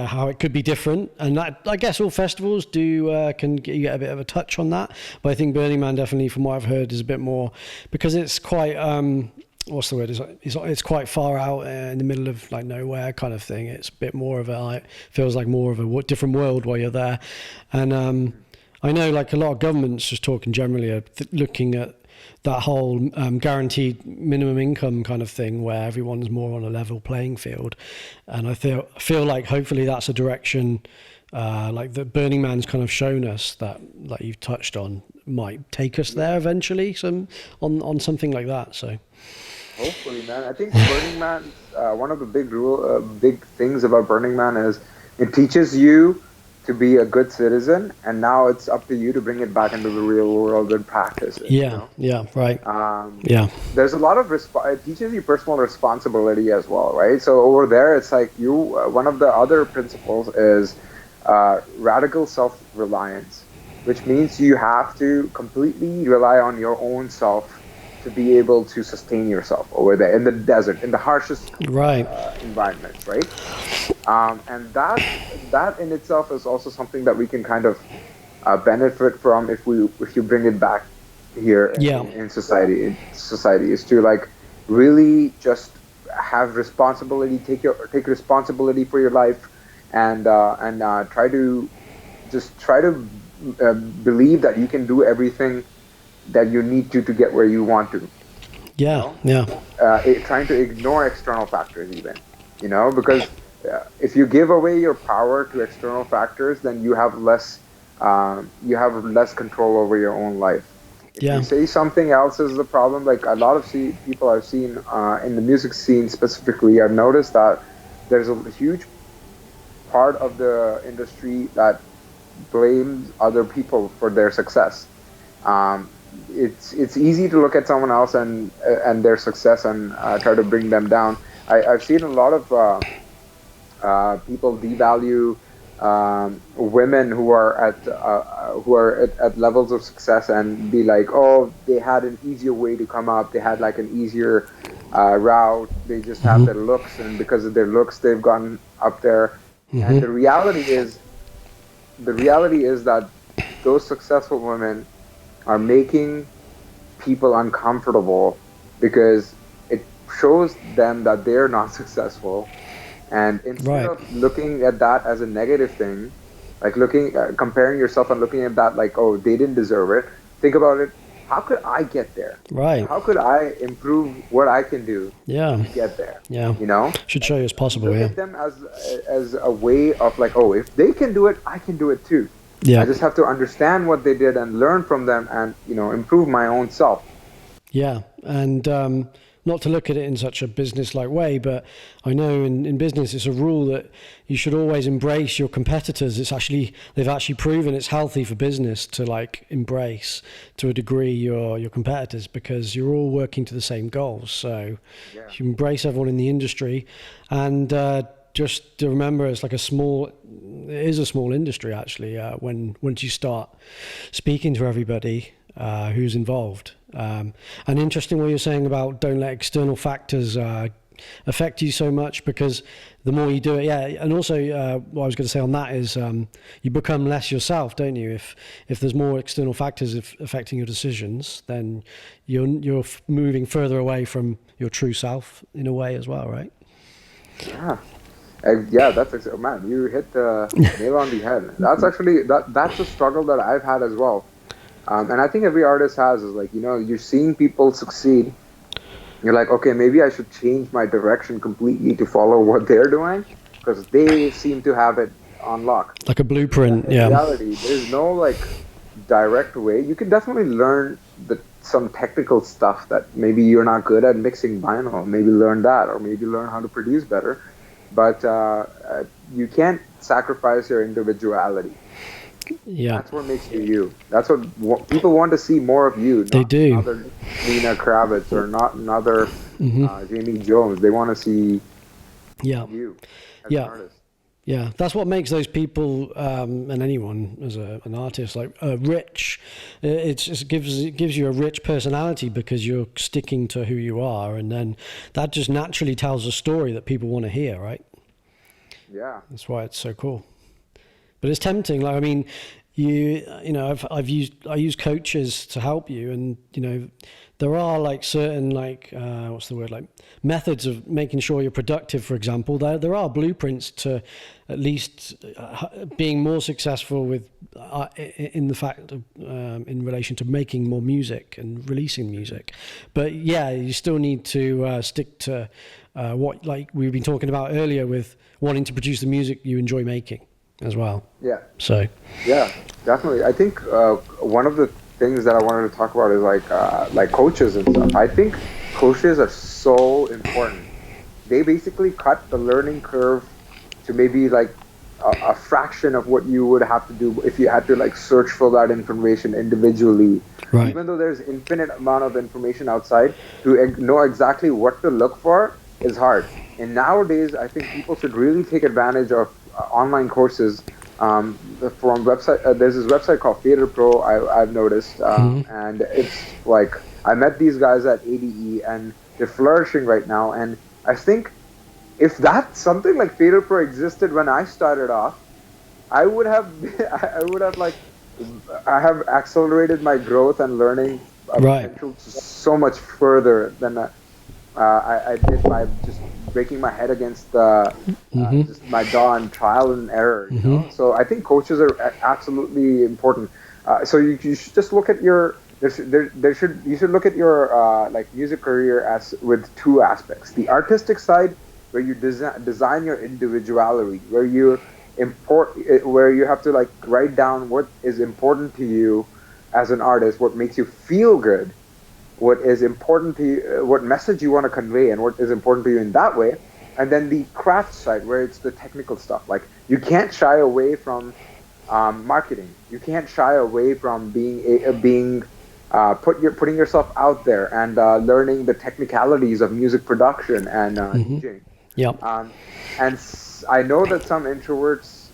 how it could be different, and that, I guess, all festivals do can get, you get a bit of a touch on that. But I think Burning Man definitely, from what I've heard, is a bit more, because it's quite what's the word? It's quite far out in the middle of like nowhere kind of thing. It's a bit more of a feels like more of a different world while you're there, and I know like a lot of governments, just talking generally, are looking at that whole guaranteed minimum income kind of thing, where everyone's more on a level playing field, and I feel like hopefully that's a direction like the Burning Man's kind of shown us that, like you've touched on, might take us there eventually, on something like that. So Hopefully, man. I think Burning Man, one of the big things about Burning Man is it teaches you to be a good citizen, and now it's up to you to bring it back into the real world and practice it. yeah, right, Um, yeah, there's a lot of it teaches you personal responsibility as well, right? So over there, it's like one of the other principles is radical self-reliance, which means you have to completely rely on your own self to be able to sustain yourself over there in the desert, in the harshest right, environments, right? And that in itself is also something that we can kind of benefit from if you bring it back here yeah, in society. Society is to like really just have responsibility, take responsibility for your life, and try to believe that you can do everything that you need to get where you want to. yeah, yeah, Trying to ignore external factors even, because if you give away your power to external factors, then you have less control over your own life. If you Yeah. say something else is the problem, like a lot of people I've seen in the music scene specifically, I've noticed that there's a huge part of the industry that blames other people for their success. Um, it's easy to look at someone else and their success and try to bring them down. I've seen a lot of people devalue women who are at levels of success and be like, oh, they had an easier way to come up. They had like an easier route. They just have Hmm. their looks, and because of their looks, they've gotten up there. And Hmm. the reality is that those successful women are making people uncomfortable because it shows them that they're not successful. And instead Right. of looking at that as a negative thing, like comparing yourself and looking at that like, oh, they didn't deserve it, think about it. How could I get there? Right. How could I improve what I can do Yeah. to get there? Yeah. You know, Should show like you it's possible. look Yeah. at them as a way of like, oh, if they can do it, I can do it too. I Yeah. just have to understand what they did and learn from them, and improve my own self. Yeah, and not to look at it in such a business-like way, but I know in business it's a rule that you should always embrace your competitors. They've actually proven it's healthy for business to like embrace to a degree your competitors because you're all working to the same goals. So Yeah. you embrace everyone in the industry, and just to remember it is a small industry actually. Once you start speaking to everybody who's involved. And interesting what you're saying about don't let external factors affect you so much, because the more you do it, yeah. And also, what I was going to say on that is you become less yourself, don't you? If there's more external factors affecting your decisions, then you're moving further away from your true self in a way as well, right? Yeah. Yeah, man, you hit the nail on the head. That's actually that's a struggle that I've had as well. And I think every artist has is like, you're seeing people succeed. You're like, okay, maybe I should change my direction completely to follow what they're doing because they seem to have it on lock. Like a Yeah, blueprint, in yeah. reality, there's no like direct way. You can definitely learn some technical stuff that maybe you're not good at mixing vinyl. Maybe learn that, or maybe learn how to produce better. But you can't sacrifice your individuality. Yeah, That's what makes you you. That's what people want to see more of you, they not do. another Nina Kravitz or not another Hmm. Jamie Jones. They want to see Yeah, you as an yeah. artist. Yeah, that's what makes those people and anyone as an artist like rich. It gives you a rich personality because you're sticking to who you are, and then that just naturally tells a story that people want to hear, right? Yeah. That's why it's so cool. But it's tempting. Like I mean, I use coaches to help you, and there are like certain like what's the word, like methods of making sure you're productive. For example, there are blueprints to at least being more successful with in the fact of in relation to making more music and releasing music. But yeah, you still need to stick to what like we've been talking about earlier with wanting to produce the music you enjoy making as well. Yeah. So Yeah, definitely. I think one of the things that I wanted to talk about is like coaches and stuff. I think coaches are so important. They basically cut the learning curve to maybe like a fraction of what you would have to do if you had to like search for that information individually. right. Even though there's infinite amount of information outside, to know exactly what to look for is hard. And nowadays, I think people should really take advantage of online courses from website. There's this website called Theater Pro. I've noticed, and it's like I met these guys at ADE, and they're flourishing right now. And I think if that something like Theater Pro existed when I started off, I would have, I would have like, I have accelerated my growth and learning Right. potential so much further than I did by just breaking my head against just my DAW and trial and error. So I think coaches are absolutely important. So you should just look at your you should look at your like music career as with two aspects: the artistic side, where you design your individuality, where you have to like write down what is important to you as an artist, what makes you feel good, what is important to you, what message you want to convey, and what is important to you in that way. And then the craft side, where it's the technical stuff. Like, you can't shy away from marketing. You can't shy away from putting yourself out there and learning the technicalities of music production and DJing. Yep. I know that some introverts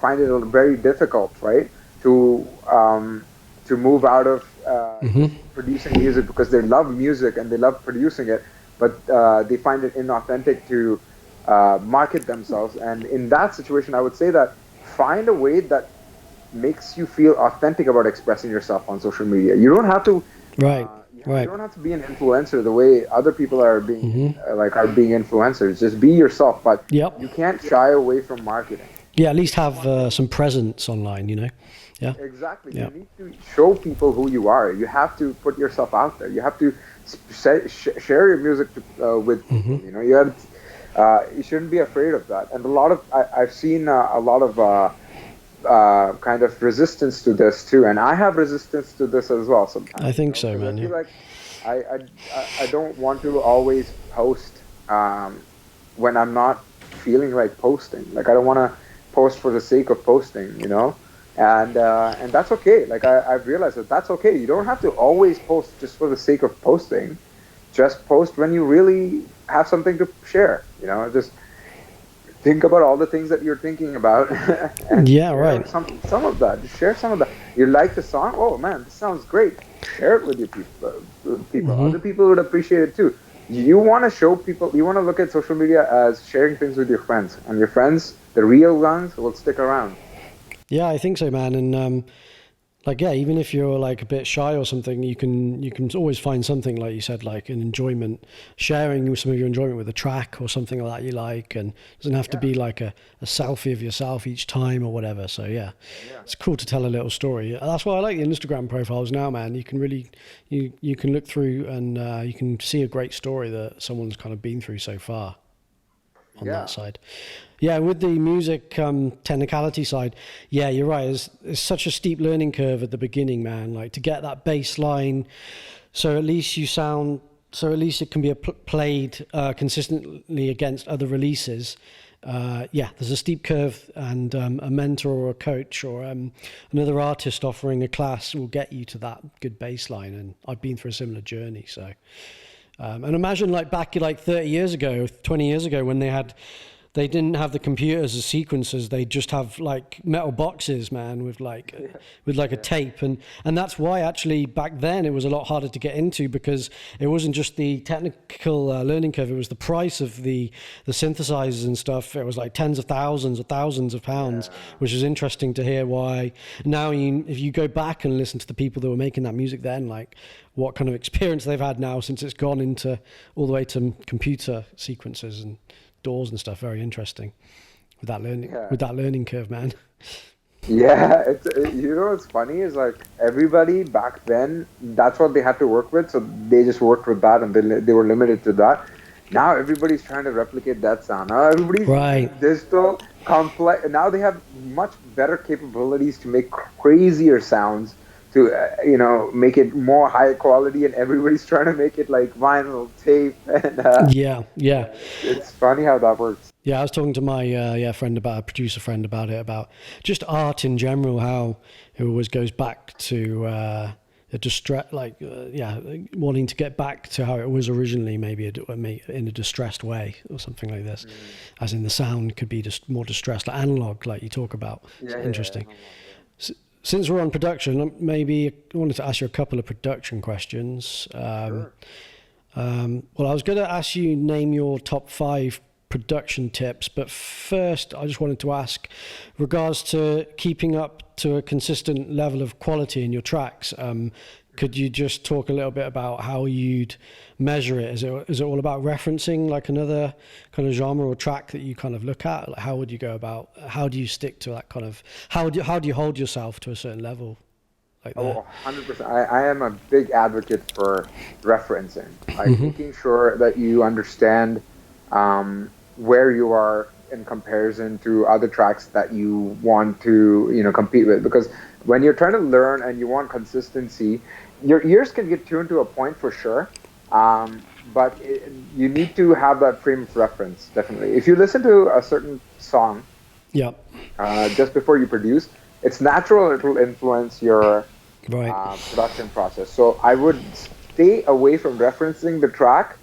find it very difficult, right, to move out of producing music, because they love music and they love producing it, but they find it inauthentic to market themselves. And in that situation, I would say that find a way that makes you feel authentic about expressing yourself on social media. You don't have to Right. you don't have to be an influencer the way other people are being are being influencers. Just be yourself, but Yep. you can't shy away from marketing. Yeah, at least have some presence online, you know. Yeah. Exactly. Yeah. You need to show people who you are. You have to put yourself out there. You have to share your music with people. You know, you shouldn't be afraid of that. And I've seen a lot of kind of resistance to this too, and I have resistance to this as well sometimes. I think so, man. I feel Yeah. like I don't want to always post when I'm not feeling like posting. Like, I don't want to post for the sake of posting, you know, and that's okay. Like, I've realized that that's okay. You don't have to always post just for the sake of posting. Just post when you really have something to share. You know, just think about all the things that you're thinking about. And Yeah, share right. Some of that. Just share some of that. You like the song? Oh man, this sounds great. Share it with your people. Other people would appreciate it too. You want to show people. You want to look at social media as sharing things with your friends, and your friends, the real ones, will stick around. Yeah, I think so, man. And like, yeah, even if you're like a bit shy or something, you can always find something, like you said, like an enjoyment, sharing some of your enjoyment with a track or something like that you like, and it doesn't have to be like a selfie of yourself each time or whatever. So yeah, it's cool to tell a little story. That's why I like the Instagram profiles now, man. You can really you can look through and you can see a great story that someone's kind of been through so far on that side. Yeah, with the music technicality side, yeah, you're right. It's such a steep learning curve at the beginning, man. Like, to get that bass line, so at least it can be played consistently against other releases. There's a steep curve, and a mentor or a coach or another artist offering a class will get you to that good bass line. And I've been through a similar journey, so. And imagine like back like 30 years ago, 20 years ago, when they didn't have the computers as sequencers. They just have like metal boxes, man, with like a tape, and that's why actually back then it was a lot harder to get into, because it wasn't just the technical learning curve; it was the price of the synthesizers and stuff. It was like tens of thousands or thousands of pounds, which is interesting to hear why now. If you go back and listen to the people that were making that music then, like what kind of experience they've had now since it's gone into all the way to computer sequencers and doors and stuff. Very interesting with that learning curve, man. Yeah, what's funny is, like, everybody back then, that's what they had to work with, so they just worked with that, and they were limited to that. Now everybody's trying to replicate that sound. Now everybody's digital, complex. Now they have much better capabilities to make crazier sounds, to make it more high quality, and everybody's trying to make it like vinyl tape. And it's funny how that works. Yeah, I was talking to my producer friend about it, about just art in general, how it always goes back to wanting to get back to how it was originally, maybe in a distressed way or something like this, as in the sound could be just more distressed, like analog, like you talk about. It's interesting. Since we're on production, maybe I wanted to ask you a couple of production questions. Sure. Well, I was going to ask you name your top 5 production tips, but first I just wanted to ask, regards to keeping up to a consistent level of quality in your tracks, could you just talk a little bit about how you'd measure it? Is it all about referencing like another kind of genre or track that you kind of look at? Like, how would you go about? How do you stick to that kind of? How do you hold yourself to a certain level? Like that? Oh, 100%. I am a big advocate for referencing, like making sure that you understand where you are in comparison to other tracks that you want to compete with, because when you're trying to learn and you want consistency, your ears can get tuned to a point for sure. But you need to have that frame of reference, definitely. If you listen to a certain song Yep. just before you produce, it's natural it will influence your Right. production process. So I would stay away from referencing the track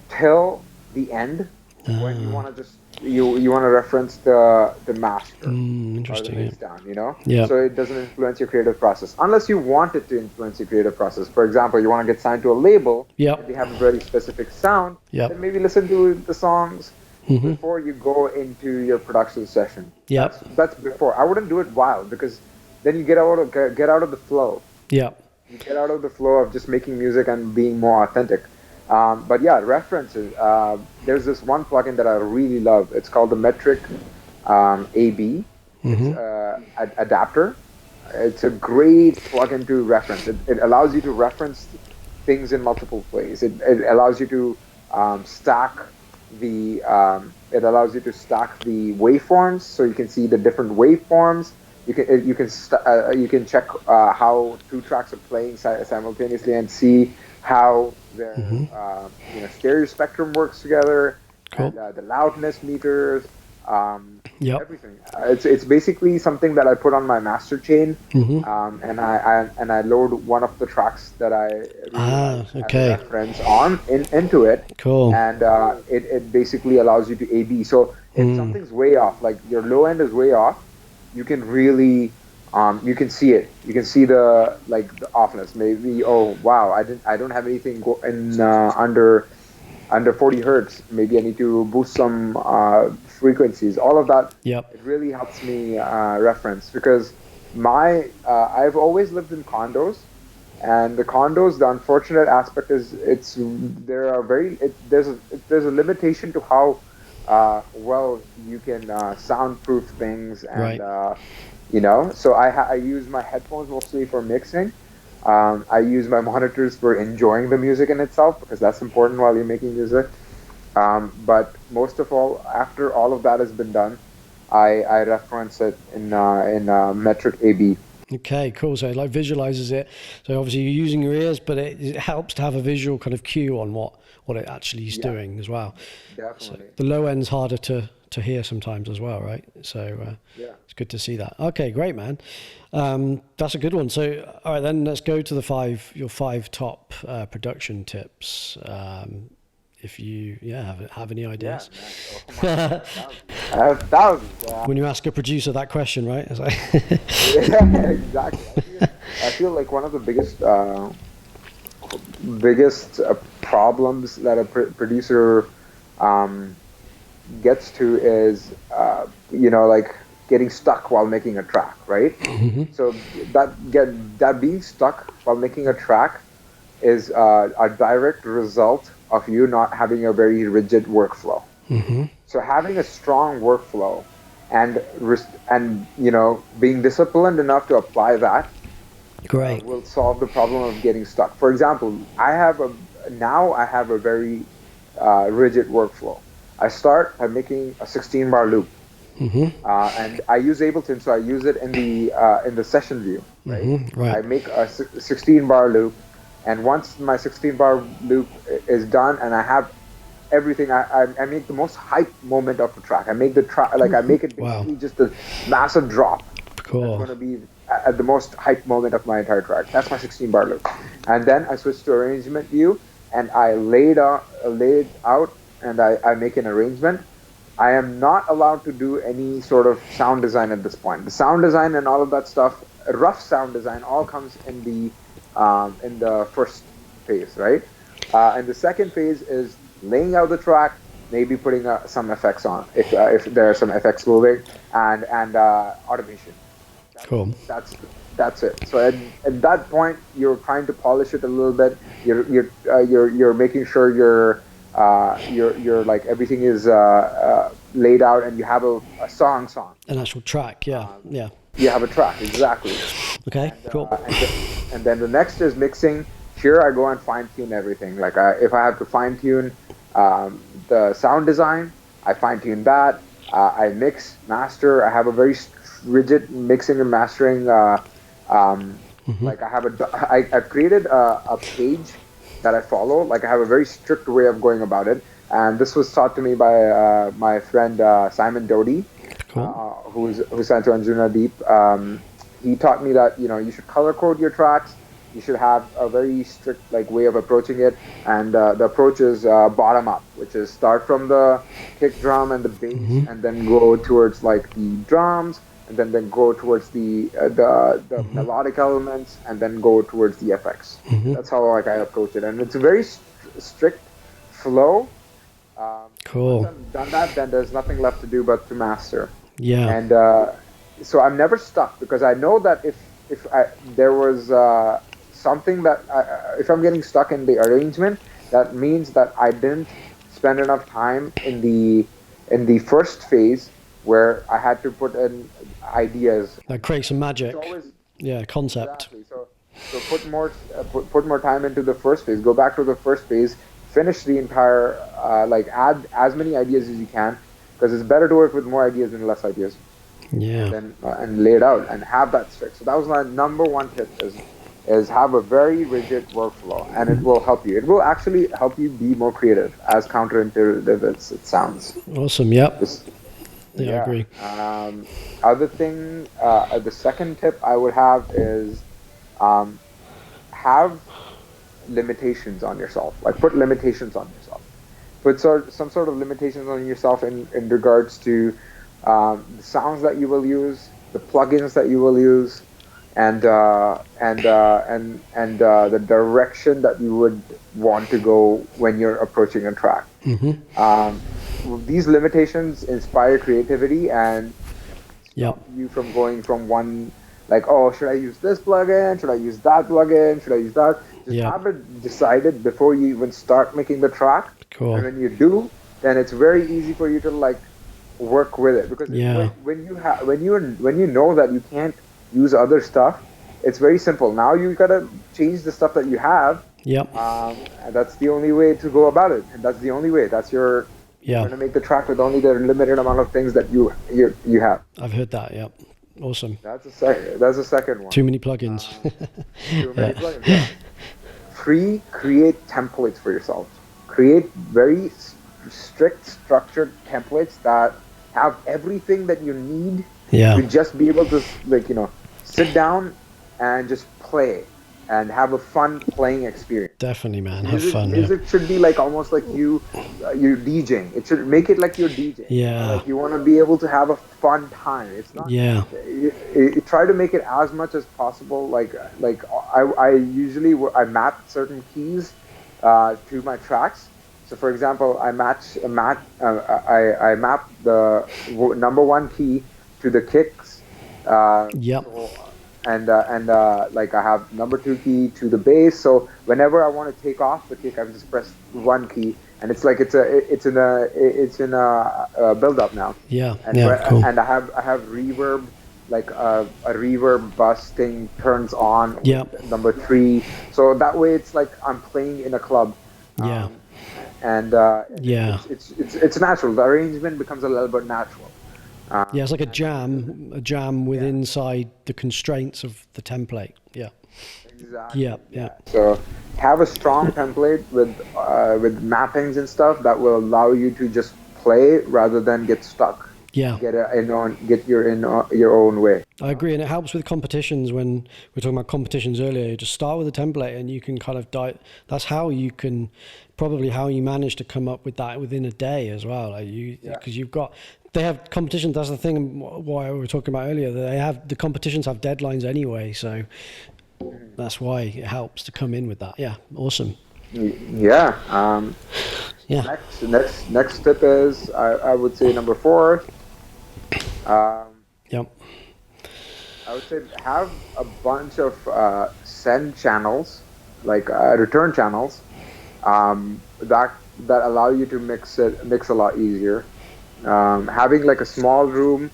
till the end when you want to just you want to reference the master or the Interesting. mix down, you know, Yeah. so it doesn't influence your creative process unless you want it to influence your creative process. For example, you want to get signed to a label Yep. and they have a very specific sound, Yep. then maybe listen to the songs before you go into your production session. Yep. That's before. I wouldn't do it while, because then you get out of the flow. Yep. You get out of the flow of just making music and being more authentic. But yeah, references. There's this one plugin that I really love. It's called the Metric AB. It's adapter. It's a great plugin to reference. It allows you to reference things in multiple ways. It allows you to stack the waveforms, so you can see the different waveforms. You can check how two tracks are playing simultaneously and see how their stereo spectrum works together, Cool. and the loudness meters, Yep. everything. It's basically something that I put on my master chain, and I load one of the tracks that I really like okay. as a reference into it. Cool. And it basically allows you to A/B. So if something's way off, like your low end is way off, you can really you can see it. You can see the offness. Maybe, oh wow, I don't have anything under 40 hertz. Maybe I need to boost some frequencies. All of that. Yep. It really helps me reference, because I've always lived in condos, and the condos, the unfortunate aspect is there's a limitation to how well you can soundproof things, and Right. so I use my headphones mostly for mixing. I use my monitors for enjoying the music in itself, because that's important while you're making music. But most of all, after all of that has been done, I reference it in metric AB. Okay, cool. So it like visualizes it. So obviously you're using your ears, but it helps to have a visual kind of cue on what it actually is doing as well. Definitely. So the low end's harder to hear sometimes as well, right? So it's good to see that. Okay, great, man. That's a good one. So all right, then let's go to your five top production tips. If you have any ideas. Yeah, I have thousands. When you ask a producer that question, right? It's like Yeah, exactly. I feel like one of the biggest problems that a producer gets to is like getting stuck while making a track, right? So that being stuck while making a track is a direct result of you not having a very rigid workflow. So having a strong workflow and being disciplined enough to apply that great. will solve the problem of getting stuck. For example, I have a very rigid workflow. I start by making a 16-bar loop, and I use Ableton, so I use it in the session view. Right? Right. I make a 16-bar loop, and once my 16-bar loop is done, and I have everything, I make the most hype moment of the track. I make the track I make it basically just a massive drop. Cool. That's going to be at the most hype moment of my entire track. That's my 16-bar loop, and then I switch to arrangement view, and I lay it out, and I make an arrangement. I am not allowed to do any sort of sound design at this point. The sound design and all of that stuff, rough sound design, all comes in the first phase, right? And the second phase is laying out the track, maybe putting some effects on if there are some effects moving, and automation. Cool. That's it. So at that point, you're trying to polish it a little bit. You're making sure you're like everything is laid out, and you have a song. An actual track, yeah. You have a track, exactly. Okay, cool. And then the next is mixing. Here I go and fine tune everything. Like if I have to fine tune the sound design, I fine tune that. I mix, master. I have a very rigid mixing and mastering Like I've created a page that I follow. Like I have a very strict way of going about it, and this was taught to me by my friend Simon Doty, Cool. who's signed to Anjuna Deep. He taught me that you should color code your tracks. You should have a very strict like way of approaching it, and the approach is bottom up, which is start from the kick drum and the bass, and then go towards like the drums, and then go towards the melodic elements, and then go towards the FX. That's how like I approach it, and it's a very strict flow. Cool. Once I've done that, then there's nothing left to do but to master. Yeah. And so I'm never stuck, because I know that if there was something that if I'm getting stuck in the arrangement, that means that I didn't spend enough time in the first phase where I had to put in ideas. Like create some magic. Always, Yeah, concept. exactly. So put more time into the first phase. Go back to the first phase. Finish the entire like add as many ideas as you can, because it's better to work with more ideas than less ideas. Yeah. And lay it out and have that strict. So that was my number one tip: is have a very rigid workflow, and it will help you. It will actually help you be more creative, as counterintuitive as it sounds. Awesome. Yep. Yeah, I agree. Other thing, the second tip I would have is have limitations on yourself. Like put limitations on yourself. Put some sort of limitations on yourself in regards to the sounds that you will use, the plugins that you will use, and the direction that you would want to go when you're approaching a track. These limitations inspire creativity and stop you from going from one, like, oh, should I use this plugin? Should I use that plugin? Should I use that? Just have it decided before you even start making the track. Cool. And when you do, then it's very easy for you to like work with it, because when you know that you can't use other stuff, it's very simple. Now you gotta change the stuff that you have. Yep. And that's the only way to go about it, and that's the only way. You're gonna make the track with only the limited amount of things that you have. I've heard that. Yep. Awesome. That's the second one. Too many plugins. Too many plugins. Yeah. Create templates for yourself. Create very strict, structured templates that have everything that you need to just be able to, like, sit down and just play and have a fun playing experience. Definitely, man. Have fun. Music should be like almost like you're DJing. It should make it like you're DJing. Yeah. Like you want to be able to have a fun time. It's not. Yeah. You try to make it as much as possible. Like I usually map certain keys to my tracks. So for example, I map the number one key to the kicks. And like I have number two key to the bass. So whenever I want to take off the kick, I just press one key, and it's like it's in a build up now. Yeah. Cool. And I have reverb, like a reverb bus thing turns on. Number three. So that way it's like I'm playing in a club. It's natural. The arrangement becomes a little bit natural. It's like a jam with inside the constraints of the template. Yeah. Exactly. Yeah. So have a strong template with mappings and stuff that will allow you to just play rather than get stuck. Yeah. Get your own way. I agree, and it helps with competitions. When we were talking about competitions earlier, you just start with a template and you can kind of that's how you manage to come up with that within a day as well. Like because they have competitions. That's the thing why we were talking about earlier. The competitions have deadlines anyway, so that's why it helps to come in with that. Yeah, awesome. Yeah. Next tip is I would say number 4. I would say have a bunch of send channels, like return channels, that allow you to mix a lot easier. Having like a small room,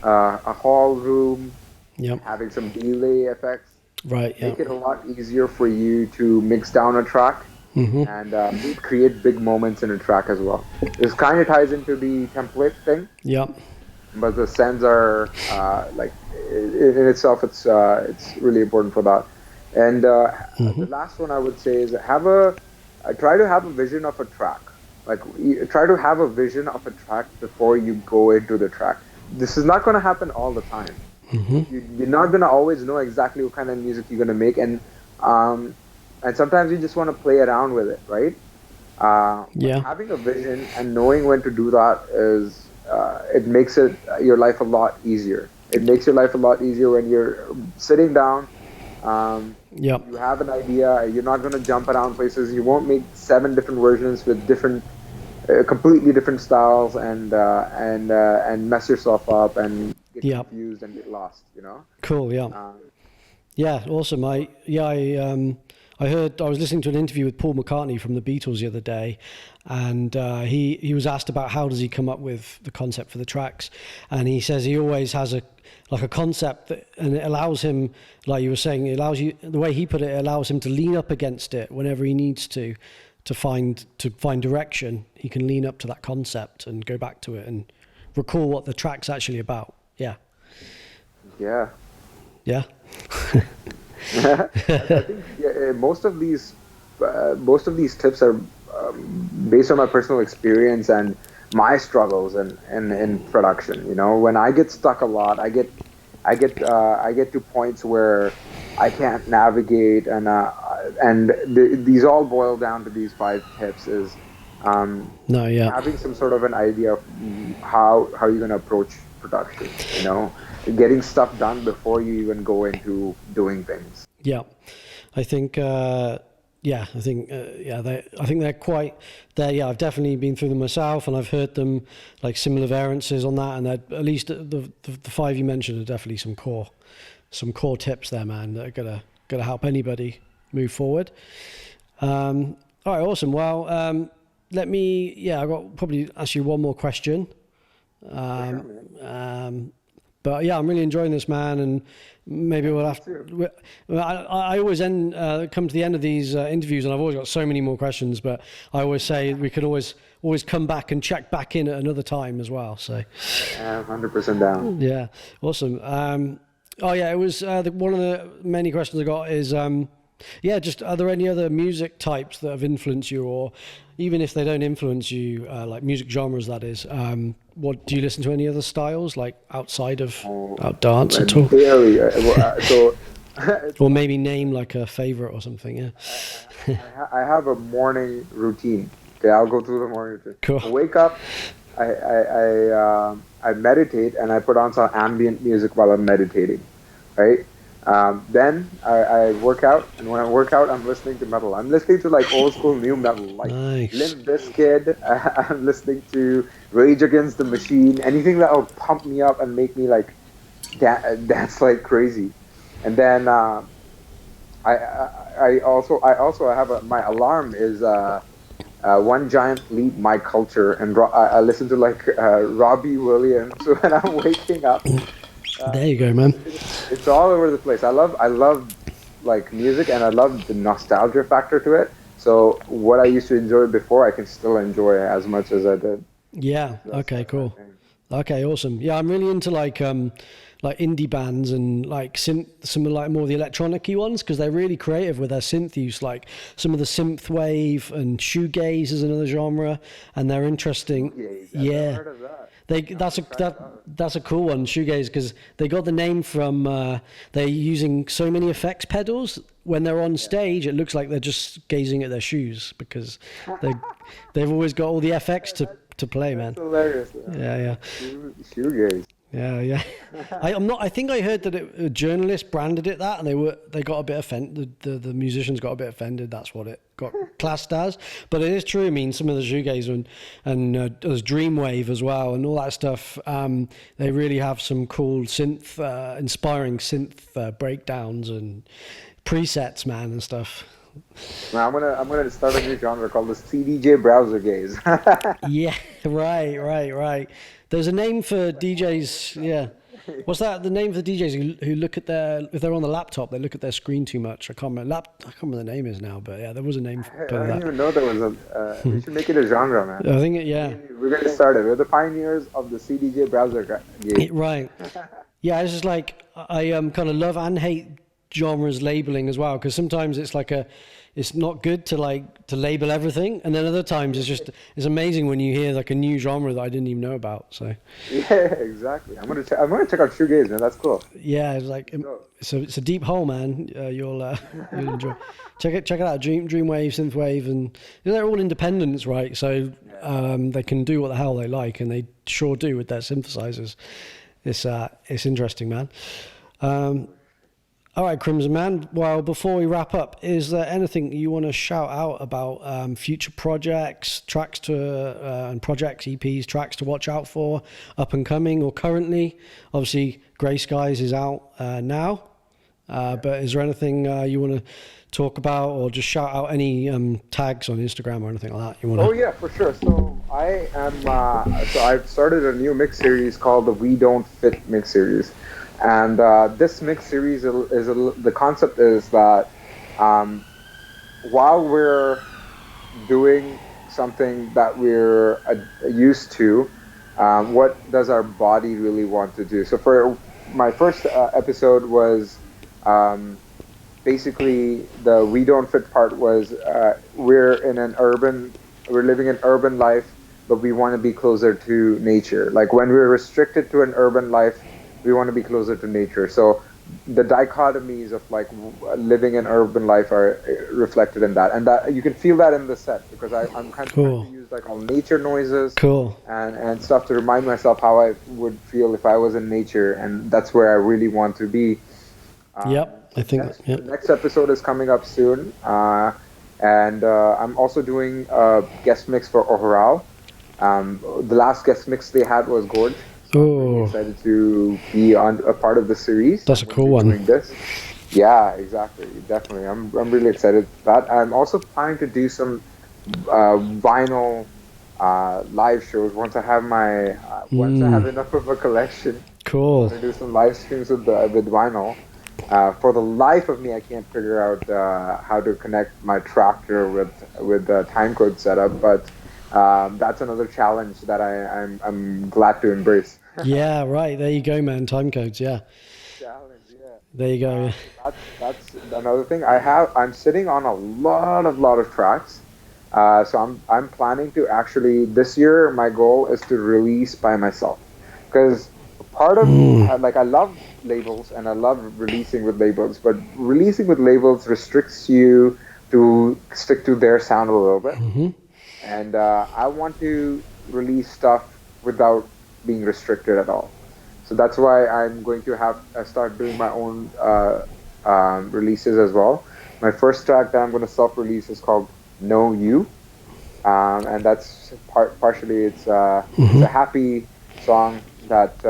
a hall room, having some delay effects, make it a lot easier for you to mix down a track. And create big moments in a track as well. This kind of ties into the template thing. But the sends are like in itself, it's really important for that. And the last one I would say is try to have a vision of a track. Like try to have a vision of a track before you go into the track. This is not going to happen all the time. You're not going to always know exactly what kind of music you're going to make, and sometimes you just want to play around with it, right? Having a vision and knowing when to do that is it makes your life a lot easier. It makes your life a lot easier when you're sitting down. You have an idea. You're not going to jump around places. You won't make 7 different versions with completely different styles, and mess yourself up and get confused and get lost. Cool. Yeah. Awesome. I was listening to an interview with Paul McCartney from the Beatles the other day, and he was asked about how does he come up with the concept for the tracks, and he says he always has a concept and it allows him, like you were saying, the way he put it, it allows him to lean up against it whenever he needs to find direction. He can lean up to that concept and go back to it and recall what the track's actually about. Yeah. I think most of these tips are based on my personal experience and my struggles in production. When I get stuck a lot, I get to points where I can't navigate, and these all boil down to these 5 tips. Is having some sort of an idea of how you're going to approach production. Getting stuff done before you even go into doing things. I think they're quite there. I've definitely been through them myself, and I've heard them, like similar variances on that, and at least the 5 you mentioned are definitely some core tips there, man, that are gonna help anybody move forward. All right, awesome. Well, I got probably ask you one more question. But yeah, I'm really enjoying this, man, and maybe we'll have to. I always come to the end of these interviews, and I've always got so many more questions. But I always say we could always come back and check back in at another time as well. So, 100% down. Yeah, awesome. It was one of the many questions I got is, just are there any other music types that have influenced you, or even if they don't influence you, like music genres, that is, what do you listen to any other styles, like outside of dance at all? Or maybe name like a favorite or something. Yeah. I have a morning routine. Okay, I'll go through the morning routine. Cool. I wake up, I meditate, and I put on some ambient music while I'm meditating, right? Then I work out, and when I work out, I'm listening to metal. I'm listening to like old school new metal, like Limp Bizkit. I'm listening to Rage Against the Machine, anything that will pump me up and make me like dance like crazy. And then I also have my alarm is One Giant Leap, My Culture, and I listen to like Robbie Williams when I'm waking up. There you go, man. It's all over the place. I love like music, and I love the nostalgia factor to it. So what I used to enjoy before, I can still enjoy as much as I did. Yeah. Okay. Cool. Okay. Awesome. Yeah, I'm really into like indie bands and like some like more of the electronic-y ones, because they're really creative with their synth use. Like some of the synth wave and shoegaze is another genre, and they're interesting. I've never heard of that. That's a cool one, shoegaze, because they got the name from they're using so many effects pedals when they're on stage. It looks like they're just gazing at their shoes, because they've always got all the FX to play, man. That's hilarious. Yeah. Shoegaze. Yeah. I think I heard that a journalist branded it that, and they got a bit offended. The musicians got a bit offended. That's what it got classed as. But it is true. I mean, some of the shoegaze and there's Dreamwave as well, and all that stuff. They really have some cool inspiring synth breakdowns and presets, man, and stuff. Now I'm gonna start a new genre called the CDJ browser gaze. Yeah, right. There's a name for DJs. Yeah, what's that? The name for the DJs who look at if they're on the laptop, they look at their screen too much. I can't remember the name is now, but yeah, there was a name for that. I didn't even know there was a. We should make it a genre, man. I think we're gonna start it. We're the pioneers of the CDJ browser gaze. Right. Yeah, it's just like I kind of love and hate genres labeling as well, because sometimes it's like it's not good to label everything, and then other times it's amazing when you hear like a new genre that I didn't even know about. So Yeah, exactly. I'm gonna check out shoegaze, man. That's cool. yeah, it's like it's a deep hole, man. You'll enjoy. Check it out. Dreamwave, synthwave, and they're all independents, right? So they can do what the hell they like, and they sure do with their synthesizers. It's interesting, man. All right, Crimsen Man. Well, before we wrap up, is there anything you want to shout out about future projects, tracks and projects, EPs, tracks to watch out for, up and coming or currently? Obviously, Grey Skies is out now, but is there anything you want to talk about, or just shout out any tags on Instagram or anything like that you want? Oh yeah, for sure. So I am. So I've started a new mix series called the We Don't Fit mix series. And this mix series the concept is that while we're doing something that we're used to, what does our body really want to do? So for my first episode was basically the We Don't Fit part was we're living an urban life, but we want to be closer to nature. Like when we're restricted to an urban life, we want to be closer to nature. So the dichotomies of like living an urban life are reflected in that, and that you can feel that in the set, because I'm kind of trying to use like all nature noises and stuff to remind myself how I would feel if I was in nature, and that's where I really want to be. I think the next episode is coming up soon, and I'm also doing a guest mix for Oharal. The last guest mix they had was Gorge. So I'm really excited to be on a part of the series. That's a cool one. Doing this. Yeah, exactly. Definitely. I'm really excited for that. I'm also planning to do some vinyl live shows once I have once I have enough of a collection. Cool. I'm going to do some live streams with vinyl. For the life of me, I can't figure out how to connect my tractor with the timecode setup, but that's another challenge that I'm glad to embrace. Yeah, right. There you go, man. Time codes. Yeah. Challenge. Yeah. There you go. That's another thing. I'm sitting on a lot of tracks. So I'm planning to actually this year. My goal is to release by myself, because part of like I love labels and I love releasing with labels, but releasing with labels restricts you to stick to their sound a little bit. And I want to release stuff without being restricted at all. So that's why I'm going to start doing my own releases as well. My first track that I'm going to self-release is called Know You. And that's partially it's a happy song that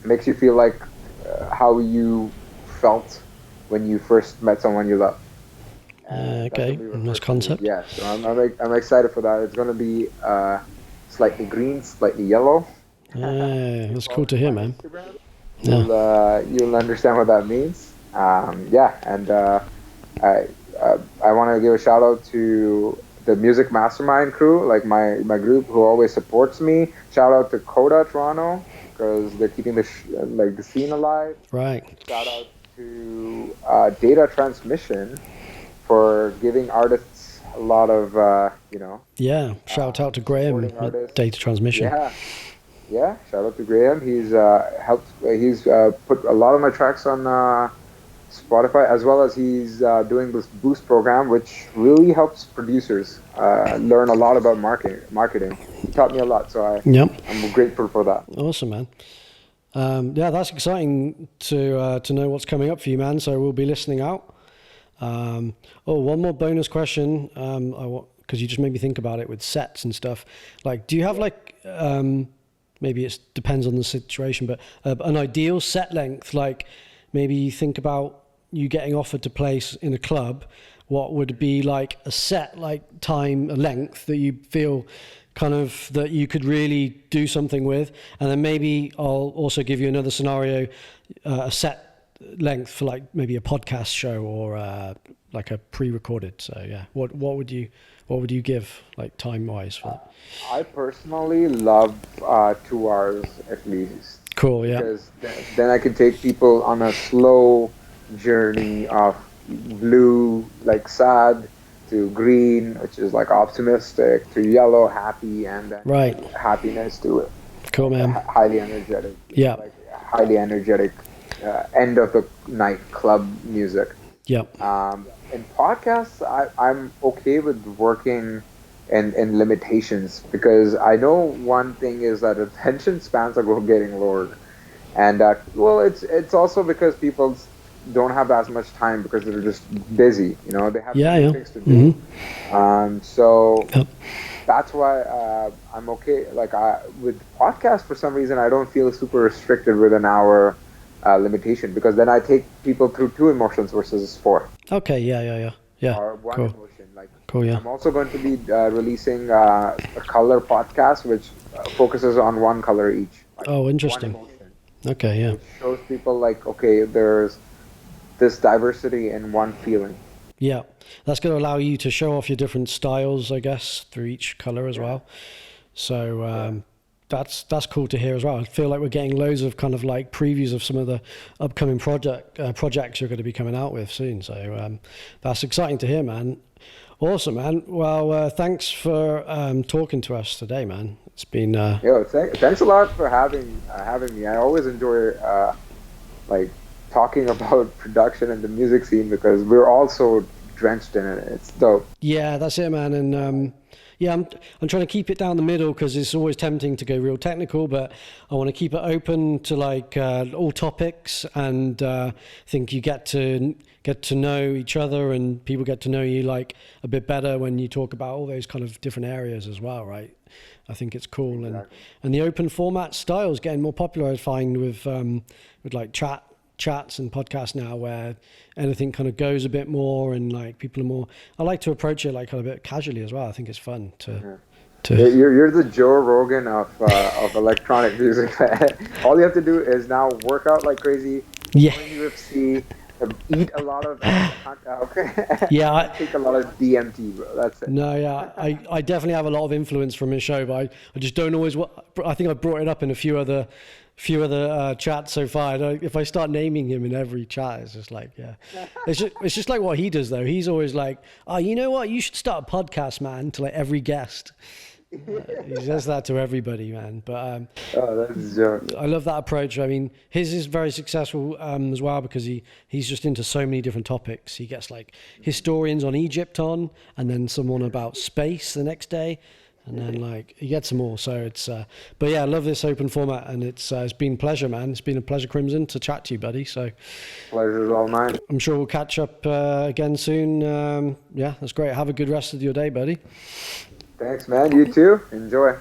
makes you feel like how you felt when you first met someone you love. Okay, nice concept. Yeah, so I'm excited for that. It's going to be slightly green, slightly yellow. That's cool to hear, man. You'll understand what that means. And I want to give a shout out to the Music Mastermind crew, like my group who always supports me. Shout out to Coda Toronto, because they're keeping the scene alive. Right. Shout out to Data Transmission for giving artists a lot of Yeah. Shout out to Graham at Data Transmission. Yeah. Shout out to Graham. He's helped. He's put a lot of my tracks on Spotify, as well as he's doing this Boost program, which really helps producers learn a lot about marketing. He taught me a lot, so I'm grateful for that. Awesome, man. Yeah, that's exciting to know what's coming up for you, man. So we'll be listening out. One more bonus question, because you just made me think about it with sets and stuff. Like, do you have maybe it depends on the situation, but an ideal set length? Like, maybe you think about you getting offered to play in a club. What would be like a set, like time, a length that you feel kind of that you could really do something with? And then maybe I'll also give you another scenario, a set length for like maybe a podcast show or like a pre-recorded. So yeah, what would you give like time wise for that? I personally love 2 hours at least. Cool. Yeah. Because then I can take people on a slow journey of blue, like sad, to green, which is like optimistic, to yellow, happy, and then Right. happiness to it. Cool, man. Highly energetic. Yeah. Like highly energetic end of the night club music. Yep. In podcasts, I'm okay with working in limitations, because I know one thing is that attention spans are getting lowered, and well, it's also because people don't have as much time because they're just busy. You know, they have things to do. So Yep. that's why I'm okay. Like with podcasts, for some reason, I don't feel super restricted with an hour limitation, because then I take people through 2 emotions versus 4. Okay. Yeah. Or one Cool. emotion. Like Cool. Yeah. I'm also going to be releasing a color podcast, which focuses on 1 color each. Like Oh, interesting. 1 emotion. Okay. Yeah. Which shows people like, okay, there's this diversity in one feeling. Yeah, that's going to allow you to show off your different styles, I guess, through each color as well. So that's cool to hear as well. I feel like we're getting loads of kind of like previews of some of the upcoming projects you're going to be coming out with soon. So that's exciting to hear, man. Awesome, man. Well, thanks for talking to us today, man. It's been thanks a lot for having me. I always enjoy like talking about production and the music scene, because we're all so drenched in it. It's dope. Yeah, that's it, man. And I'm trying to keep it down the middle, because it's always tempting to go real technical, but I want to keep it open to like all topics, and I think you get to know each other, and people get to know you like a bit better when you talk about all those kind of different areas as well, right? I think it's cool. Exactly. And the open format style is getting more popular, I find, with like chats and podcasts now, where anything kind of goes a bit more, and like people are more, I like to approach it like kind of a bit casually as well. I think it's fun to You're the Joe Rogan of electronic music. All you have to do is now work out like crazy, yeah join UFC, eat a lot of yeah take a lot of DMT, bro. That's it. No, yeah, I definitely have a lot of influence from his show, but I just don't always. I think I brought it up in a few other chats so far. If I start naming him in every chat, it's just like, yeah, it's just like what he does though. He's always like, oh, you know what? You should start a podcast, man, to like every guest. He says that to everybody, man. But that's a joke. I love that approach. I mean, his is very successful as well, because he's just into so many different topics. He gets like historians on Egypt on, and then someone about space the next day, and then like he gets them all. So it's but yeah, I love this open format, and it's been a pleasure, man. It's been a pleasure, Crimsen, to chat to you, buddy. So Pleasure's all mine. I'm sure we'll catch up again soon. Yeah, that's great. Have a good rest of your day, buddy. Thanks, man. You too. Enjoy.